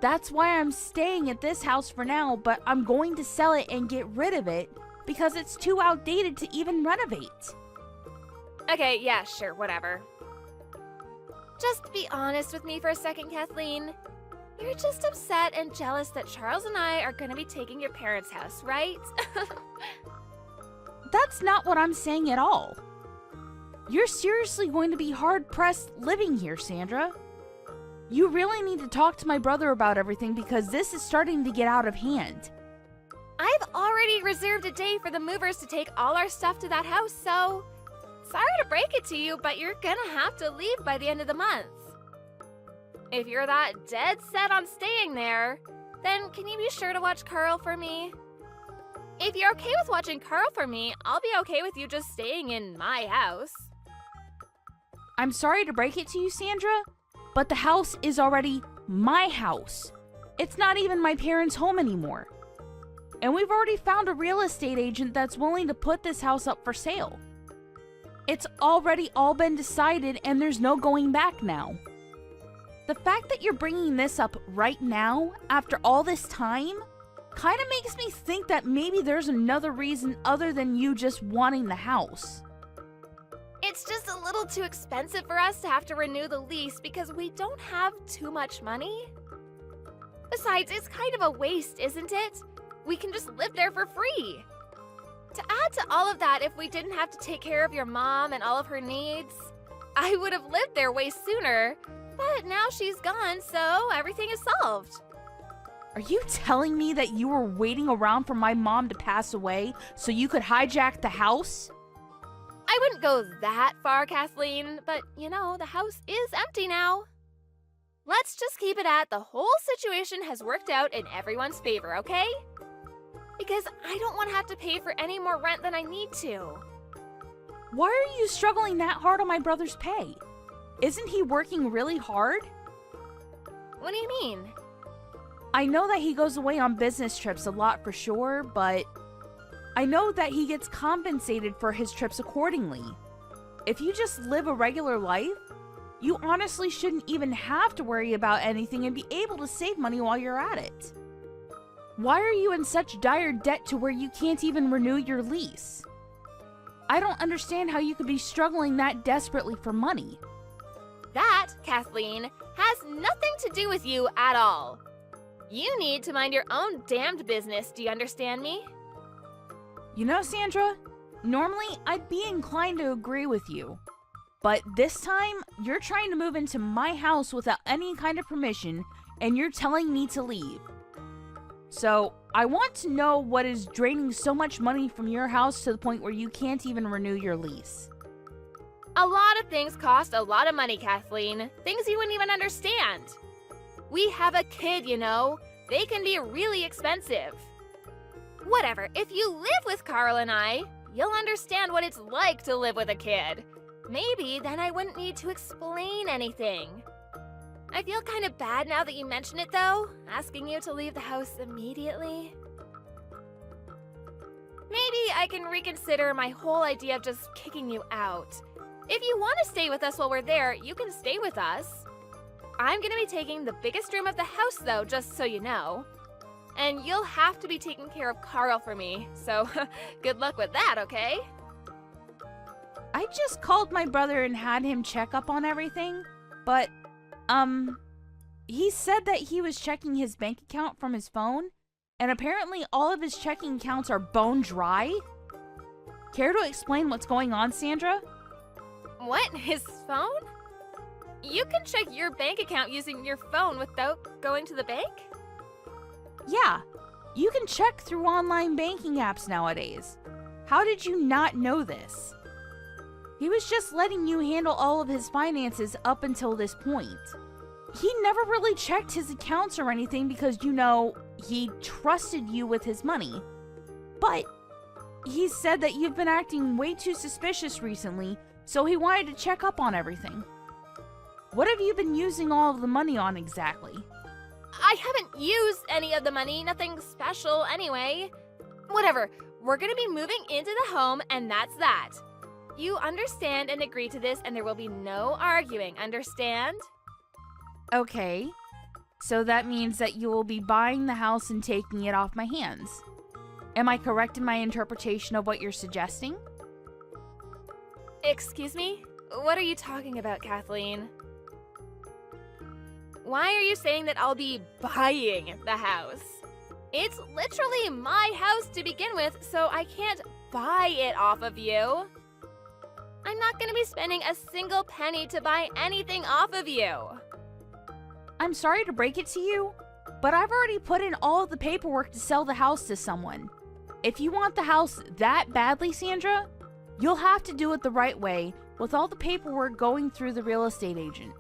B: That's why I'm staying at this house for now, but I'm going to sell it and get rid of it because it's too outdated to even renovate.
A: Okay, yeah, sure, whatever. Just be honest with me for a second, Kathleen. You're just upset and jealous that Charles and I are gonna be taking your parents' house, right?
B: That's not what I'm saying at all. You're seriously going to be hard-pressed living here, Sandra. You really need to talk to my brother about everything because this is starting to get out of hand.
A: I've already reserved a day for the movers to take all our stuff to that house, so... Sorry to break it to you, but you're gonna have to leave by the end of the month. If you're that dead set on staying there, then can you be sure to watch Carl for me? If you're okay with watching Carl for me, I'll be okay with you just staying in my house.
B: I'm sorry to break it to you, Sandra, but the house is already my house. It's not even my parents' home anymore. And we've already found a real estate agent that's willing to put this house up for sale. It's already all been decided and there's no going back now. The fact that you're bringing this up right now, after all this time, kind of makes me think that maybe there's another reason other than you just wanting the house.
A: It's just a little too expensive for us to have to renew the lease because we don't have too much money. Besides, it's kind of a waste, isn't it? We can just live there for free. To add to all of that, if we didn't have to take care of your mom and all of her needs, I would have lived there way sooner. But now she's gone, so everything is solved.
B: Are you telling me that you were waiting around for my mom to pass away so you could hijack the house?
A: I wouldn't go that far, Kathleen, but the house is empty now. Let's just keep it at the whole situation has worked out in everyone's favor, okay? Because I don't want to have to pay for any more rent than I need to.
B: Why are you struggling that hard on my brother's pay? Isn't he working really hard?
A: What do you mean?
B: I know that he goes away on business trips a lot for sure, but I know that he gets compensated for his trips accordingly. If you just live a regular life, you honestly shouldn't even have to worry about anything and be able to save money while you're at it. Why are you in such dire debt to where you can't even renew your lease? I don't understand how you could be struggling that desperately for money.
A: That, Kathleen, has nothing to do with you at all. You need to mind your own damned business, do you understand me?
B: You know, Sandra, normally I'd be inclined to agree with you. But this time, you're trying to move into my house without any kind of permission, and you're telling me to leave. So, I want to know what is draining so much money from your house to the point where you can't even renew your lease.
A: A lot of things cost a lot of money, Kathleen. Things you wouldn't even understand. We have a kid, They can be really expensive. Whatever, if you live with Carl and I, you'll understand what it's like to live with a kid. Maybe then I wouldn't need to explain anything. I feel kind of bad now that you mention it, though, asking you to leave the house immediately. Maybe I can reconsider my whole idea of just kicking you out. If you want to stay with us while we're there, you can stay with us. I'm going to be taking the biggest room of the house, though, just so you know. And you'll have to be taking care of Carl for me, so good luck with that, okay?
B: I just called my brother and had him check up on everything, but, he said that he was checking his bank account from his phone, and apparently all of his checking accounts are bone dry. Care to explain what's going on, Sandra?
A: What? His phone? You can check your bank account using your phone without going to the bank?
B: Yeah, you can check through online banking apps nowadays. How did you not know this? He was just letting you handle all of his finances up until this point. He never really checked his accounts or anything because, he trusted you with his money. But he said that you've been acting way too suspicious recently, so he wanted to check up on everything. What have you been using all of the money on exactly?
A: I haven't used any of the money, nothing special anyway. Whatever, we're gonna be moving into the home and that's that. You understand and agree to this and there will be no arguing, understand?
B: Okay, so that means that you will be buying the house and taking it off my hands. Am I correct in my interpretation of what you're suggesting?
A: Excuse me? What are you talking about, Kathleen? Why are you saying that I'll be buying the house? It's literally my house to begin with, so I can't buy it off of you. I'm not gonna be spending a single penny to buy anything off of you.
B: I'm sorry to break it to you, but I've already put in all of the paperwork to sell the house to someone. If you want the house that badly, Sandra, you'll have to do it the right way with all the paperwork going through the real estate agent.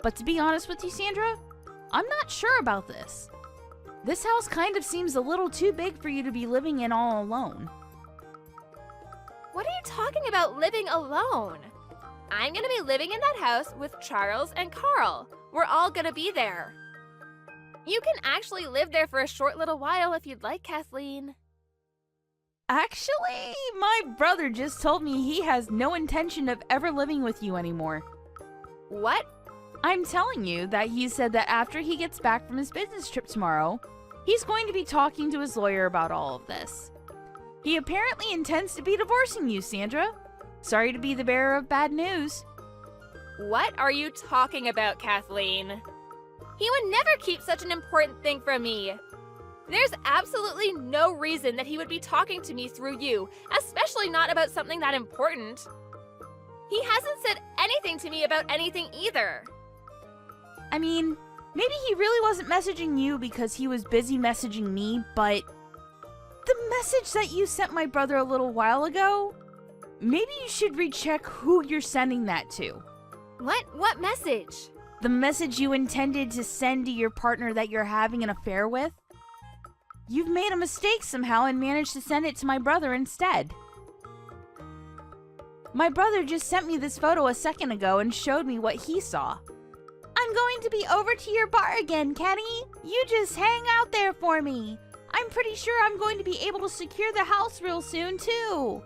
B: But to be honest with you, Sandra, I'm not sure about this. This house kind of seems a little too big for you to be living in all alone.
A: What are you talking about living alone? I'm gonna be living in that house with Charles and Carl. We're all gonna be there. You can actually live there for a short little while if you'd like, Kathleen.
B: Actually, my brother just told me he has no intention of ever living with you anymore.
A: What?
B: I'm telling you that he said that after he gets back from his business trip tomorrow, he's going to be talking to his lawyer about all of this. He apparently intends to be divorcing you, Sandra. Sorry to be the bearer of bad news.
A: What are you talking about, Kathleen? He would never keep such an important thing from me. There's absolutely no reason that he would be talking to me through you, especially not about something that important. He hasn't said anything to me about anything either.
B: I mean, maybe he really wasn't messaging you because he was busy messaging me, but the message that you sent my brother a little while ago, maybe you should recheck who you're sending that to.
A: What message?
B: The message you intended to send to your partner that you're having an affair with? You've made a mistake somehow and managed to send it to my brother instead. My brother just sent me this photo a second ago and showed me what he saw. I'm going to be over to your bar again, Kenny. You just hang out there for me. I'm pretty sure I'm going to be able to secure the house real soon, too.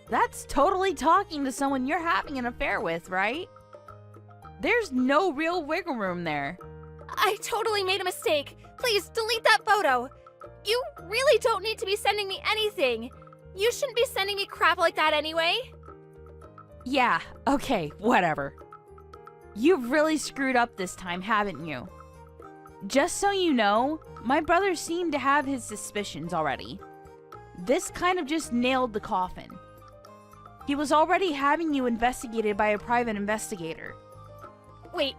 B: That's totally talking to someone you're having an affair with, right? There's no real wiggle room there.
A: I totally made a mistake. Please delete that photo. You really don't need to be sending me anything. You shouldn't be sending me crap like that anyway.
B: Yeah, okay, whatever. You've really screwed up this time, haven't you? Just so you know, my brother seemed to have his suspicions already. This kind of just nailed the coffin. He was already having you investigated by a private investigator.
A: Wait,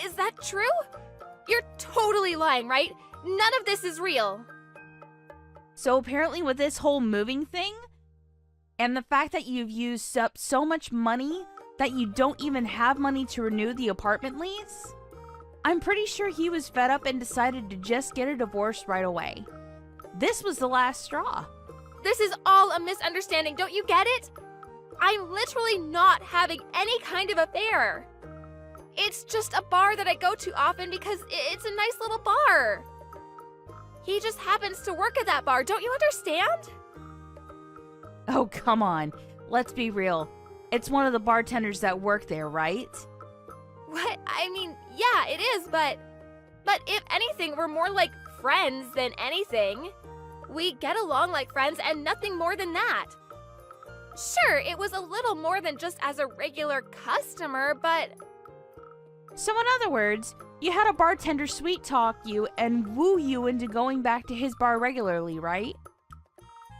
A: is that true? You're totally lying, right? None of this is real.
B: So apparently with this whole moving thing, and the fact that you've used up so much money that you don't even have money to renew the apartment lease, I'm pretty sure he was fed up and decided to just get a divorce right away. This was the last straw.
A: This is all a misunderstanding, don't you get it? I'm literally not having any kind of affair. It's just a bar that I go to often because it's a nice little bar. He just happens to work at that bar, don't you understand?
B: Oh, come on. Let's be real. It's one of the bartenders that work there, right?
A: What? I mean, yeah, it is, but if anything, we're more like friends than anything. We get along like friends and nothing more than that. Sure, it was a little more than just as a regular customer, but...
B: So in other words, you had a bartender sweet talk you and woo you into going back to his bar regularly, right?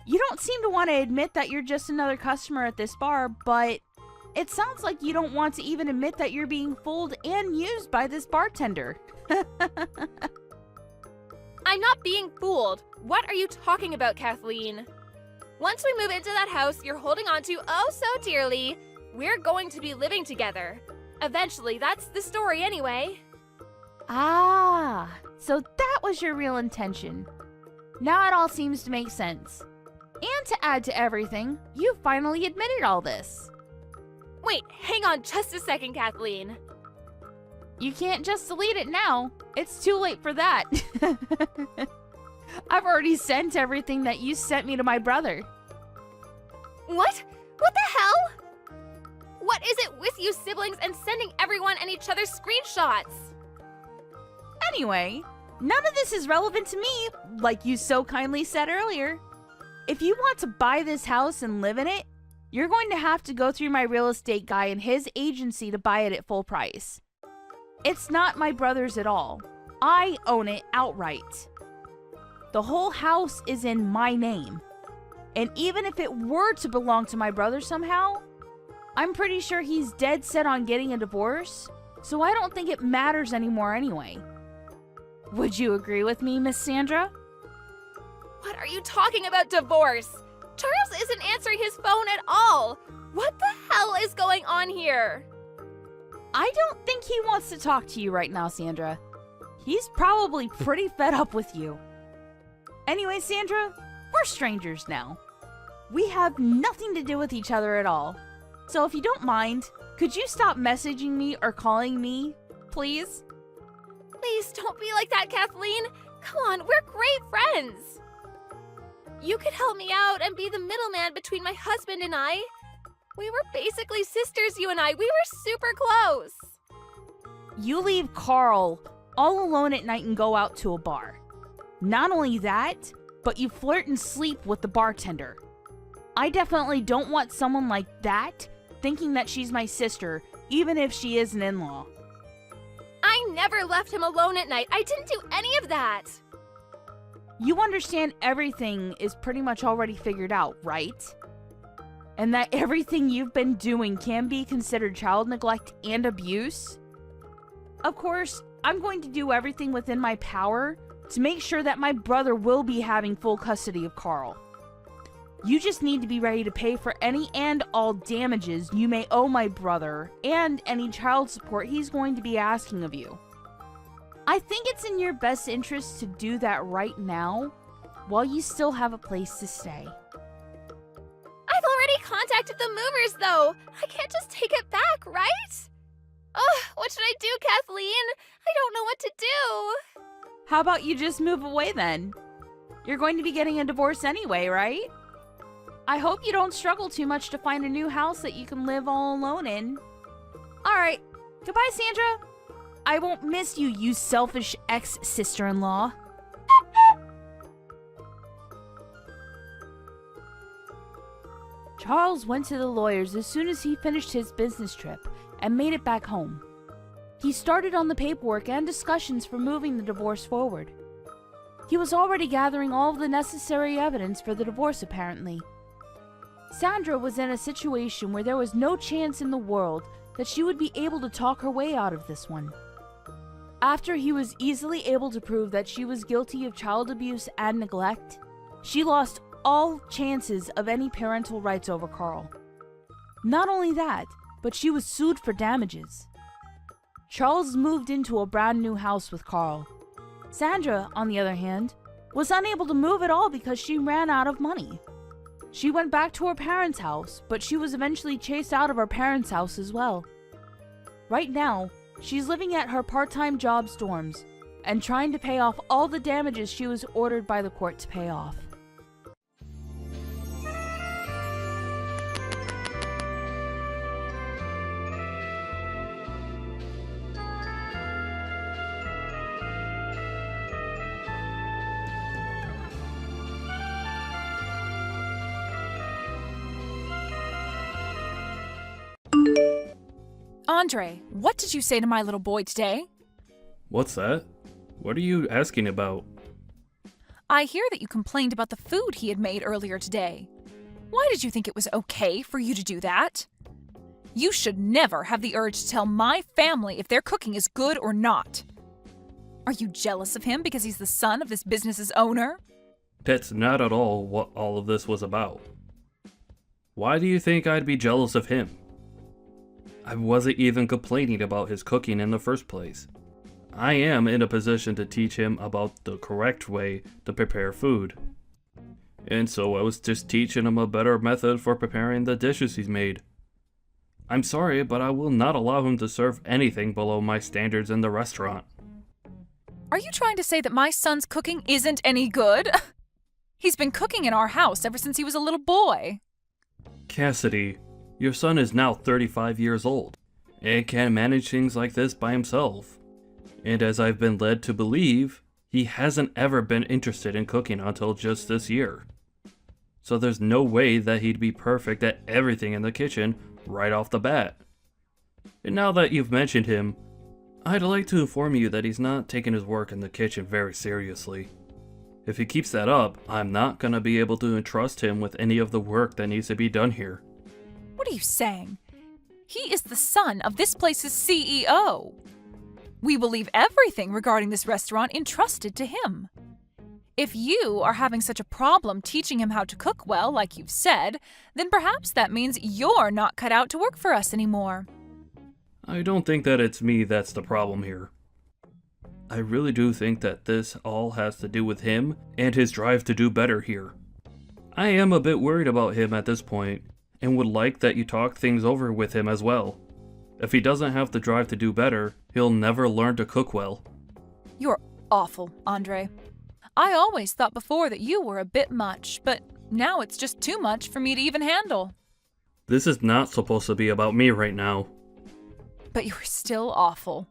B: You don't seem to want to admit that you're just another customer at this bar, but it sounds like you don't want to even admit that you're being fooled and used by this bartender.
A: I'm not being fooled. What are you talking about, Kathleen? Once we move into that house you're holding on to oh so dearly, we're going to be living together. Eventually, that's the story anyway.
B: Ah, so that was your real intention. Now it all seems to make sense. And to add to everything, you finally admitted all this.
A: Wait, hang on just a second, Kathleen.
B: You can't just delete it now. It's too late for that. I've already sent everything that you sent me to my brother.
A: What? What the hell? What is it with you siblings and sending everyone and each other screenshots?
B: Anyway, none of this is relevant to me, like you so kindly said earlier. If you want to buy this house and live in it, you're going to have to go through my real estate guy and his agency to buy it at full price. It's not my brother's at all. I own it outright. The whole house is in my name. And even if it were to belong to my brother somehow, I'm pretty sure he's dead set on getting a divorce, so I don't think it matters anymore anyway. Would you agree with me, Miss Sandra?
A: What are you talking about, divorce? Charles isn't answering his phone at all. What the hell is going on here?
B: I don't think he wants to talk to you right now, Sandra. He's probably pretty fed up with you. Anyway, Sandra, we're strangers now. We have nothing to do with each other at all. So if you don't mind, could you stop messaging me or calling me, please?
A: Please don't be like that, Kathleen. Come on, we're great friends. You could help me out and be the middleman between my husband and I. We were basically sisters, you and I. We were super close.
B: You leave Carl all alone at night and go out to a bar. Not only that, but you flirt and sleep with the bartender. I definitely don't want someone like that thinking that she's my sister, even if she is an in-law.
A: I never left him alone at night. I didn't do any of that.
B: You understand everything is pretty much already figured out, right? And that everything you've been doing can be considered child neglect and abuse? Of course, I'm going to do everything within my power to make sure that my brother will be having full custody of Carl. You just need to be ready to pay for any and all damages you may owe my brother and any child support he's going to be asking of you. I think it's in your best interest to do that right now while you still have a place to stay.
A: I've already contacted the movers, though. I can't just take it back, right? Oh, what should I do, Kathleen? I don't know what to do.
B: How about you just move away then? You're going to be getting a divorce anyway, right? I hope you don't struggle too much to find a new house that you can live all alone in. Alright, goodbye, Sandra. I won't miss you, you selfish ex-sister-in-law. Charles went to the lawyers as soon as he finished his business trip and made it back home. He started on the paperwork and discussions for moving the divorce forward. He was already gathering all of the necessary evidence for the divorce, apparently. Sandra was in a situation where there was no chance in the world that she would be able to talk her way out of this one. After he was easily able to prove that she was guilty of child abuse and neglect, she lost all chances of any parental rights over Carl. Not only that, but she was sued for damages. Charles moved into a brand new house with Carl. Sandra, on the other hand, was unable to move at all because she ran out of money. She went back to her parents' house, but she was eventually chased out of her parents' house as well. Right now, she's living at her part-time job's dorms and trying to pay off all the damages she was ordered by the court to pay off.
E: Andre, what did you say to my little boy today?
F: What's that? What are you asking about?
E: I hear that you complained about the food he had made earlier today. Why did you think it was okay for you to do that? You should never have the urge to tell my family if their cooking is good or not. Are you jealous of him because he's the son of this business's owner?
F: That's not at all what all of this was about. Why do you think I'd be jealous of him? I wasn't even complaining about his cooking in the first place. I am in a position to teach him about the correct way to prepare food. And so I was just teaching him a better method for preparing the dishes he's made. I'm sorry, but I will not allow him to serve anything below my standards in the restaurant.
E: Are you trying to say that my son's cooking isn't any good? He's been cooking in our house ever since he was a little boy.
F: Cassidy, your son is now 35 years old and can manage things like this by himself. And as I've been led to believe, he hasn't ever been interested in cooking until just this year. So there's no way that he'd be perfect at everything in the kitchen right off the bat. And now that you've mentioned him, I'd like to inform you that he's not taking his work in the kitchen very seriously. If he keeps that up, I'm not gonna be able to entrust him with any of the work that needs to be done here.
E: What are you saying? He is the son of this place's CEO. We will leave everything regarding this restaurant entrusted to him. If you are having such a problem teaching him how to cook well, like you've said, then perhaps that means you're not cut out to work for us anymore.
F: I don't think that it's me that's the problem here. I really do think that this all has to do with him and his drive to do better here. I am a bit worried about him at this point, and would like that you talk things over with him as well. If he doesn't have the drive to do better, he'll never learn to cook well.
E: You're awful, Andre. I always thought before that you were a bit much, but now it's just too much for me to even handle.
F: This is not supposed to be about me right now.
E: But you're still awful.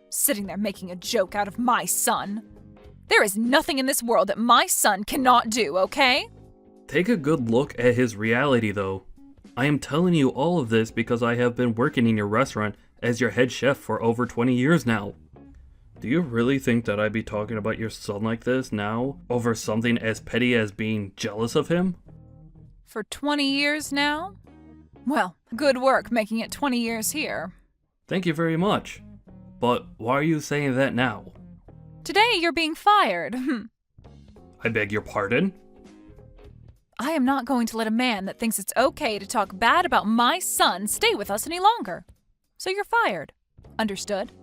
E: Sitting there making a joke out of my son. There is nothing in this world that my son cannot do, okay?
F: Take a good look at his reality, though. I am telling you all of this because I have been working in your restaurant as your head chef for over 20 years now. Do you really think that I'd be talking about your son like this now, over something as petty as being jealous of him?
E: For 20 years now? Well, good work making it 20 years here.
F: Thank you very much. But why are you saying that now?
E: Today you're being fired.
F: I beg your pardon?
E: I am not going to let a man that thinks it's okay to talk bad about my son stay with us any longer. So you're fired. Understood?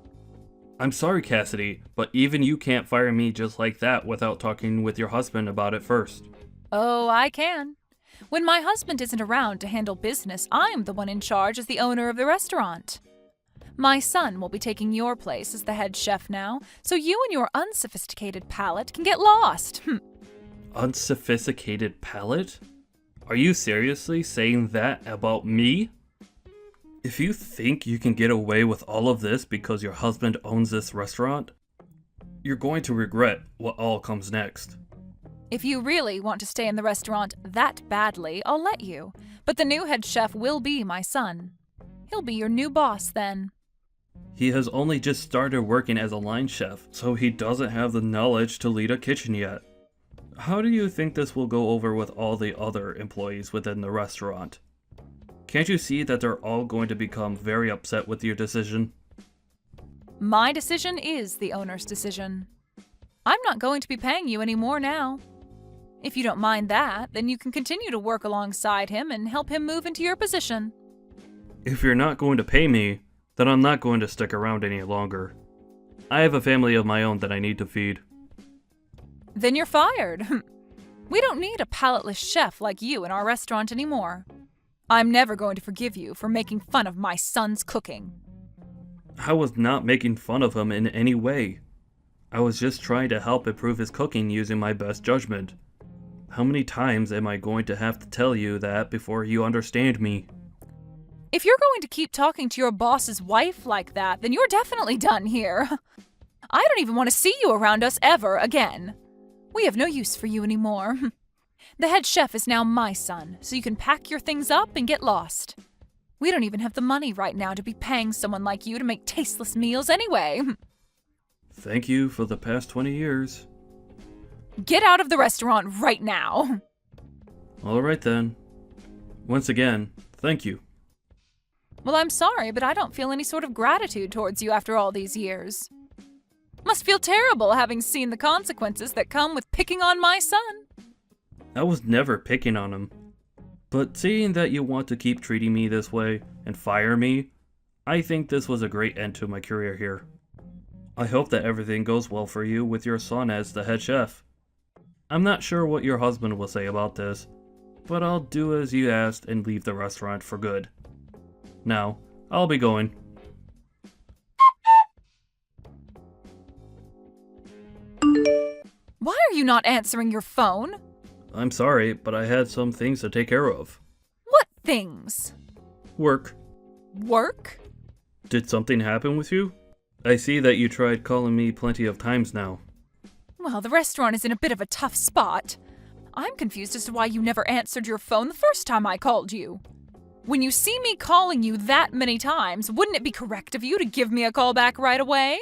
F: I'm sorry, Cassidy, but even you can't fire me just like that without talking with your husband about it first.
E: Oh, I can. When my husband isn't around to handle business, I'm the one in charge as the owner of the restaurant. My son will be taking your place as the head chef now, so you and your unsophisticated palate can get lost.
F: Unsophisticated palate? Are you seriously saying that about me? If you think you can get away with all of this because your husband owns this restaurant, you're going to regret what all comes next.
E: If you really want to stay in the restaurant that badly, I'll let you. But the new head chef will be my son. He'll be your new boss then.
F: He has only just started working as a line chef, so he doesn't have the knowledge to lead a kitchen yet. How do you think this will go over with all the other employees within the restaurant? Can't you see that they're all going to become very upset with your decision?
E: My decision is the owner's decision. I'm not going to be paying you any more now. If you don't mind that, then you can continue to work alongside him and help him move into your position.
F: If you're not going to pay me, then I'm not going to stick around any longer. I have a family of my own that I need to feed.
E: Then you're fired. We don't need a palateless chef like you in our restaurant anymore. I'm never going to forgive you for making fun of my son's cooking.
F: I was not making fun of him in any way. I was just trying to help improve his cooking using my best judgment. How many times am I going to have to tell you that before you understand me?
E: If you're going to keep talking to your boss's wife like that, then you're definitely done here. I don't even want to see you around us ever again. We have no use for you anymore. The head chef is now my son, so you can pack your things up and get lost. We don't even have the money right now to be paying someone like you to make tasteless meals anyway.
F: Thank you for the past 20 years.
E: Get out of the restaurant right now.
F: Alright then. Once again, thank you.
E: Well, I'm sorry, but I don't feel any sort of gratitude towards you after all these years. Must feel terrible having seen the consequences that come with picking on my son.
F: I was never picking on him. But seeing that you want to keep treating me this way and fire me, I think this was a great end to my career here. I hope that everything goes well for you with your son as the head chef. I'm not sure what your husband will say about this, but I'll do as you asked and leave the restaurant for good. Now, I'll be going.
E: Why are you not answering your phone?
F: I'm sorry, but I had some things to take care of.
E: What things?
F: Work.
E: Work?
F: Did something happen with you? I see that you tried calling me plenty of times now.
E: Well, the restaurant is in a bit of a tough spot. I'm confused as to why you never answered your phone the first time I called you. When you see me calling you that many times, wouldn't it be correct of you to give me a call back right away?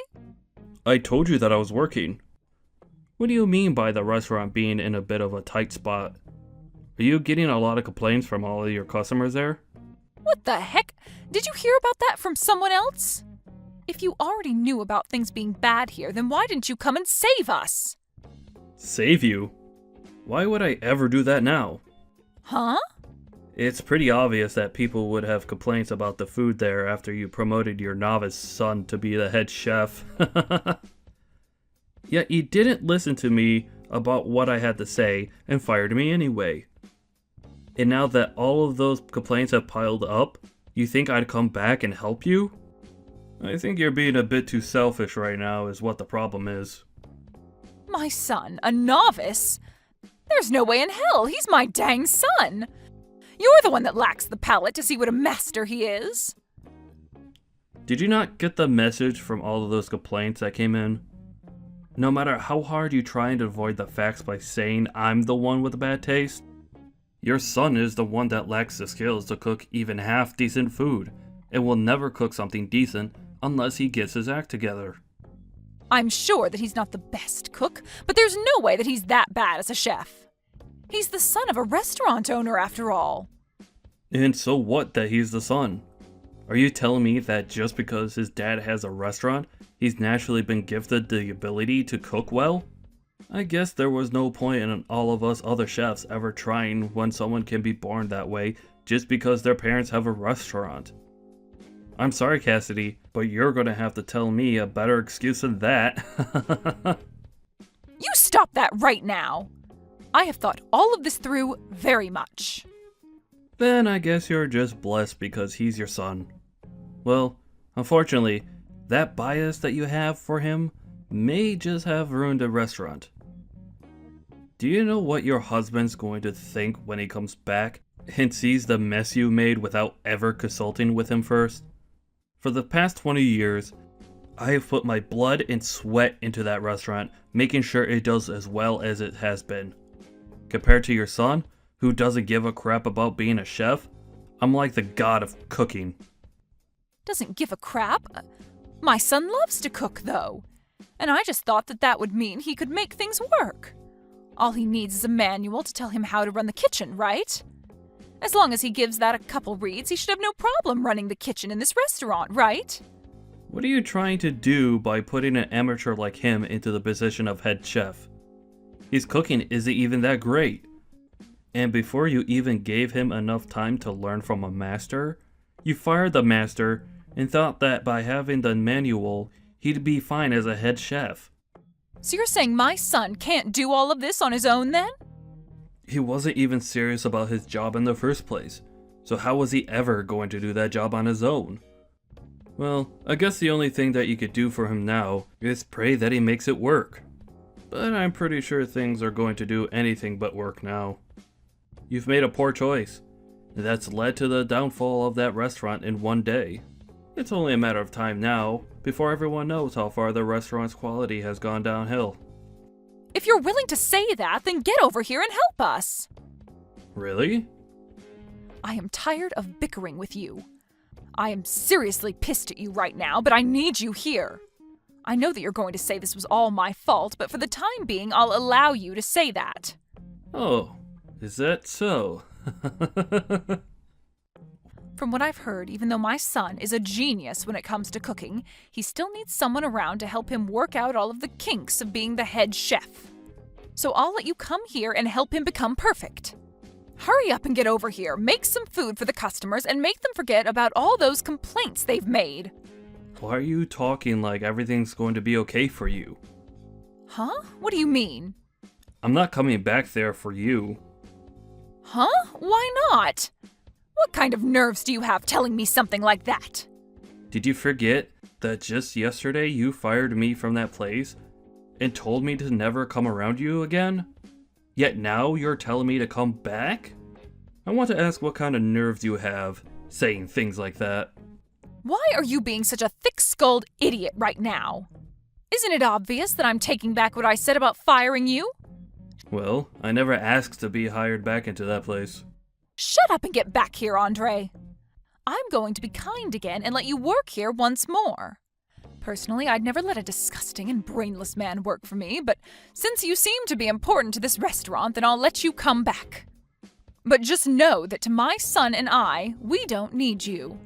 F: I told you that I was working. What do you mean by the restaurant being in a bit of a tight spot? Are you getting a lot of complaints from all of your customers there?
E: What the heck? Did you hear about that from someone else? If you already knew about things being bad here, then why didn't you come and save us?
F: Save you? Why would I ever do that now?
E: Huh?
F: It's pretty obvious that people would have complaints about the food there after you promoted your novice son to be the head chef. Yet you didn't listen to me about what I had to say and fired me anyway. And now that all of those complaints have piled up, you think I'd come back and help you? I think you're being a bit too selfish right now is what the problem is.
E: My son, a novice? There's no way in hell, he's my dang son! You're the one that lacks the palate to see what a master he is.
F: Did you not get the message from all of those complaints that came in? No matter how hard you try and avoid the facts by saying I'm the one with a bad taste, your son is the one that lacks the skills to cook even half decent food, and will never cook something decent unless he gets his act together.
E: I'm sure that he's not the best cook, but there's no way that he's that bad as a chef. He's the son of a restaurant owner, after all.
F: And so what that he's the son? Are you telling me that just because his dad has a restaurant, he's naturally been gifted the ability to cook well? I guess there was no point in all of us other chefs ever trying when someone can be born that way just because their parents have a restaurant. I'm sorry, Cassidy, but you're gonna have to tell me a better excuse than that.
E: You stop that right now! I have thought all of this through very much.
F: Then I guess you're just blessed because he's your son. Well, unfortunately, that bias that you have for him may just have ruined the restaurant. Do you know what your husband's going to think when he comes back and sees the mess you made without ever consulting with him first? For the past 20 years, I have put my blood and sweat into that restaurant, making sure it does as well as it has been. Compared to your son, who doesn't give a crap about being a chef, I'm like the god of cooking.
E: Doesn't give a crap? My son loves to cook, though. And I just thought that that would mean he could make things work. All he needs is a manual to tell him how to run the kitchen, right? As long as he gives that a couple reads, he should have no problem running the kitchen in this restaurant, right?
F: What are you trying to do by putting an amateur like him into the position of head chef? His cooking isn't even that great. And before you even gave him enough time to learn from a master, you fired the master and thought that by having the manual, he'd be fine as a head chef.
E: So you're saying my son can't do all of this on his own then?
F: He wasn't even serious about his job in the first place, so how was he ever going to do that job on his own? Well, I guess the only thing that you could do for him now is pray that he makes it work. But I'm pretty sure things are going to do anything but work now. You've made a poor choice. That's led to the downfall of that restaurant in one day. It's only a matter of time now before everyone knows how far the restaurant's quality has gone downhill.
E: If you're willing to say that, then get over here and help us.
F: Really?
E: I am tired of bickering with you. I am seriously pissed at you right now, but I need you here. I know that you're going to say this was all my fault, but for the time being, I'll allow you to say that.
F: Oh, is that so?
E: From what I've heard, even though my son is a genius when it comes to cooking, he still needs someone around to help him work out all of the kinks of being the head chef. So I'll let you come here and help him become perfect. Hurry up and get over here, make some food for the customers, and make them forget about all those complaints they've made.
F: Why are you talking like everything's going to be okay for you?
E: Huh? What do you mean?
F: I'm not coming back there for you.
E: Huh? Why not? What kind of nerves do you have telling me something like that?
F: Did you forget that just yesterday you fired me from that place and told me to never come around you again? Yet now you're telling me to come back? I want to ask what kind of nerves you have saying things like that.
E: Why are you being such a thick-skulled idiot right now? Isn't it obvious that I'm taking back what I said about firing you?
F: Well, I never asked to be hired back into that place.
E: Shut up and get back here, Andre. I'm going to be kind again and let you work here once more. Personally, I'd never let a disgusting and brainless man work for me, but since you seem to be important to this restaurant, then I'll let you come back. But just know that to my son and I, we don't need you.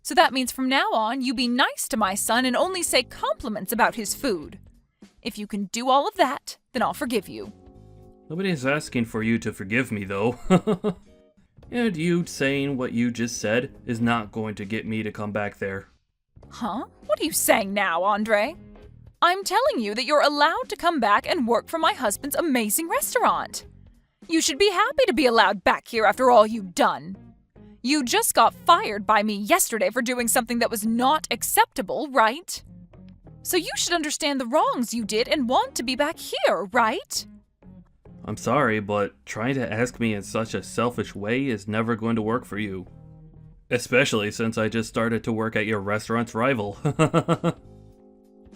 E: So that means from now on, you be nice to my son and only say compliments about his food. If you can do all of that, then I'll forgive you.
F: Nobody's asking for you to forgive me, though. And you saying what you just said is not going to get me to come back there.
E: Huh? What are you saying now, Andre? I'm telling you that you're allowed to come back and work for my husband's amazing restaurant. You should be happy to be allowed back here after all you've done. You just got fired by me yesterday for doing something that was not acceptable, right? So you should understand the wrongs you did and want to be back here, right?
F: I'm sorry, but trying to ask me in such a selfish way is never going to work for you. Especially since I just started to work at your restaurant's rival.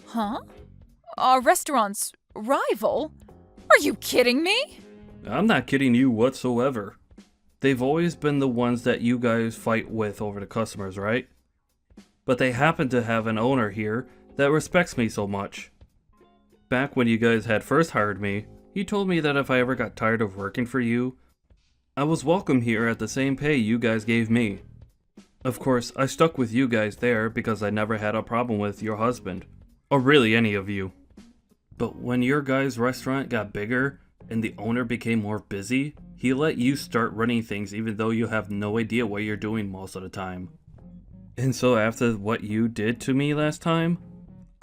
E: Huh? Our restaurant's rival? Are you kidding me?
F: I'm not kidding you whatsoever. They've always been the ones that you guys fight with over the customers, right? But they happen to have an owner here that respects me so much. back when you guys had first hired me, he told me that if I ever got tired of working for you, I was welcome here at the same pay you guys gave me. Of course, I stuck with you guys there because I never had a problem with your husband, or really any of you. But when your guys' restaurant got bigger and the owner became more busy, he let you start running things even though you have no idea what you're doing most of the time. And so after what you did to me last time,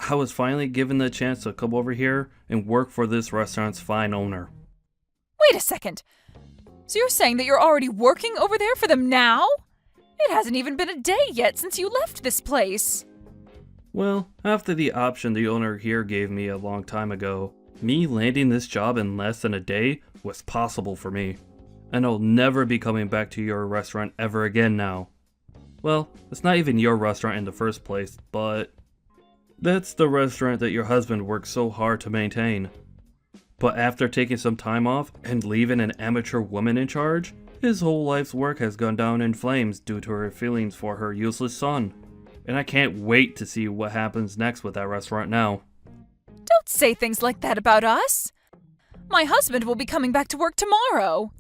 F: I was finally given the chance to come over here and work for this restaurant's fine owner.
E: Wait a second. So you're saying that you're already working over there for them now? It hasn't even been a day yet since you left this place.
F: Well, after the option the owner here gave me a long time ago, me landing this job in less than a day was possible for me. And I'll never be coming back to your restaurant ever again now. Well, it's not even your restaurant in the first place, but that's the restaurant that your husband worked so hard to maintain. But after taking some time off and leaving an amateur woman in charge, his whole life's work has gone down in flames due to her feelings for her useless son. And I can't wait to see what happens next with that restaurant now.
E: Don't say things like that about us. My husband will be coming back to work tomorrow.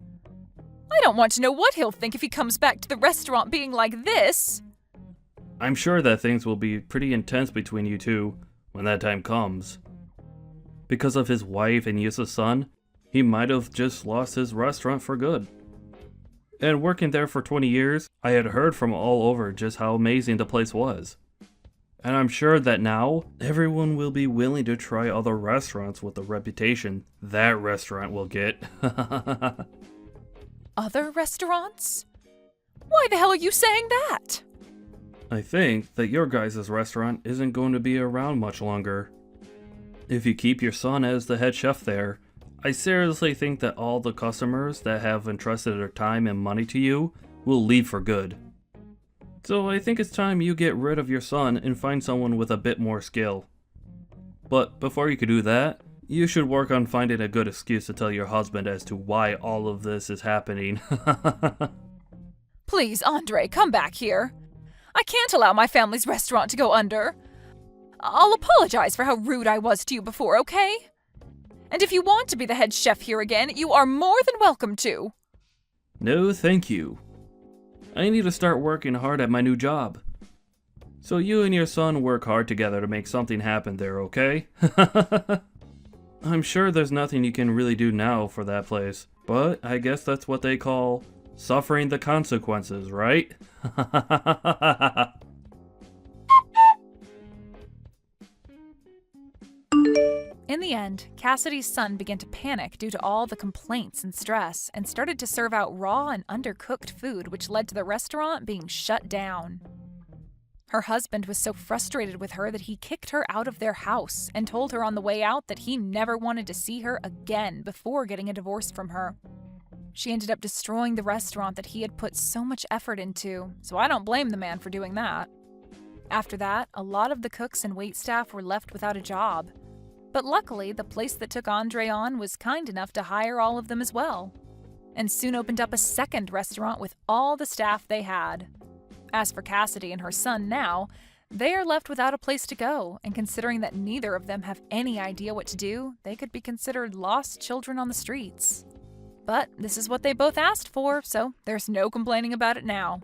E: I don't want to know what he'll think if he comes back to the restaurant being like this.
F: I'm sure that things will be pretty intense between you two when that time comes. Because of his wife and useless son, he might have just lost his restaurant for good. And working there for 20 years, I had heard from all over just how amazing the place was. And I'm sure that now, everyone will be willing to try other restaurants with the reputation that restaurant will get.
E: Other restaurants? Why the hell are you saying that?
F: I think that your guys' restaurant isn't going to be around much longer. If you keep your son as the head chef there, I seriously think that all the customers that have entrusted their time and money to you will leave for good. So I think it's time you get rid of your son and find someone with a bit more skill. But before you can do that, you should work on finding a good excuse to tell your husband as to why all of this is happening.
E: Please, Andre, come back here. I can't allow my family's restaurant to go under. I'll apologize for how rude I was to you before, okay? And if you want to be the head chef here again, you are more than welcome to.
F: No, thank you. I need to start working hard at my new job. So you and your son work hard together to make something happen there, okay? I'm sure there's nothing you can really do now for that place, but I guess that's what they call suffering the consequences, right?
E: In the end, Cassidy's son began to panic due to all the complaints and stress and started to serve out raw and undercooked food, which led to the restaurant being shut down. Her husband was so frustrated with her that he kicked her out of their house and told her on the way out that he never wanted to see her again before getting a divorce from her. She ended up destroying the restaurant that he had put so much effort into, so I don't blame the man for doing that. After that, a lot of the cooks and waitstaff were left without a job. But luckily, the place that took Andre on was kind enough to hire all of them as well, and soon opened up a second restaurant with all the staff they had. As for Cassidy and her son now, they are left without a place to go, and considering that neither of them have any idea what to do, they could be considered lost children on the streets. But this is what they both asked for, so there's no complaining about it now.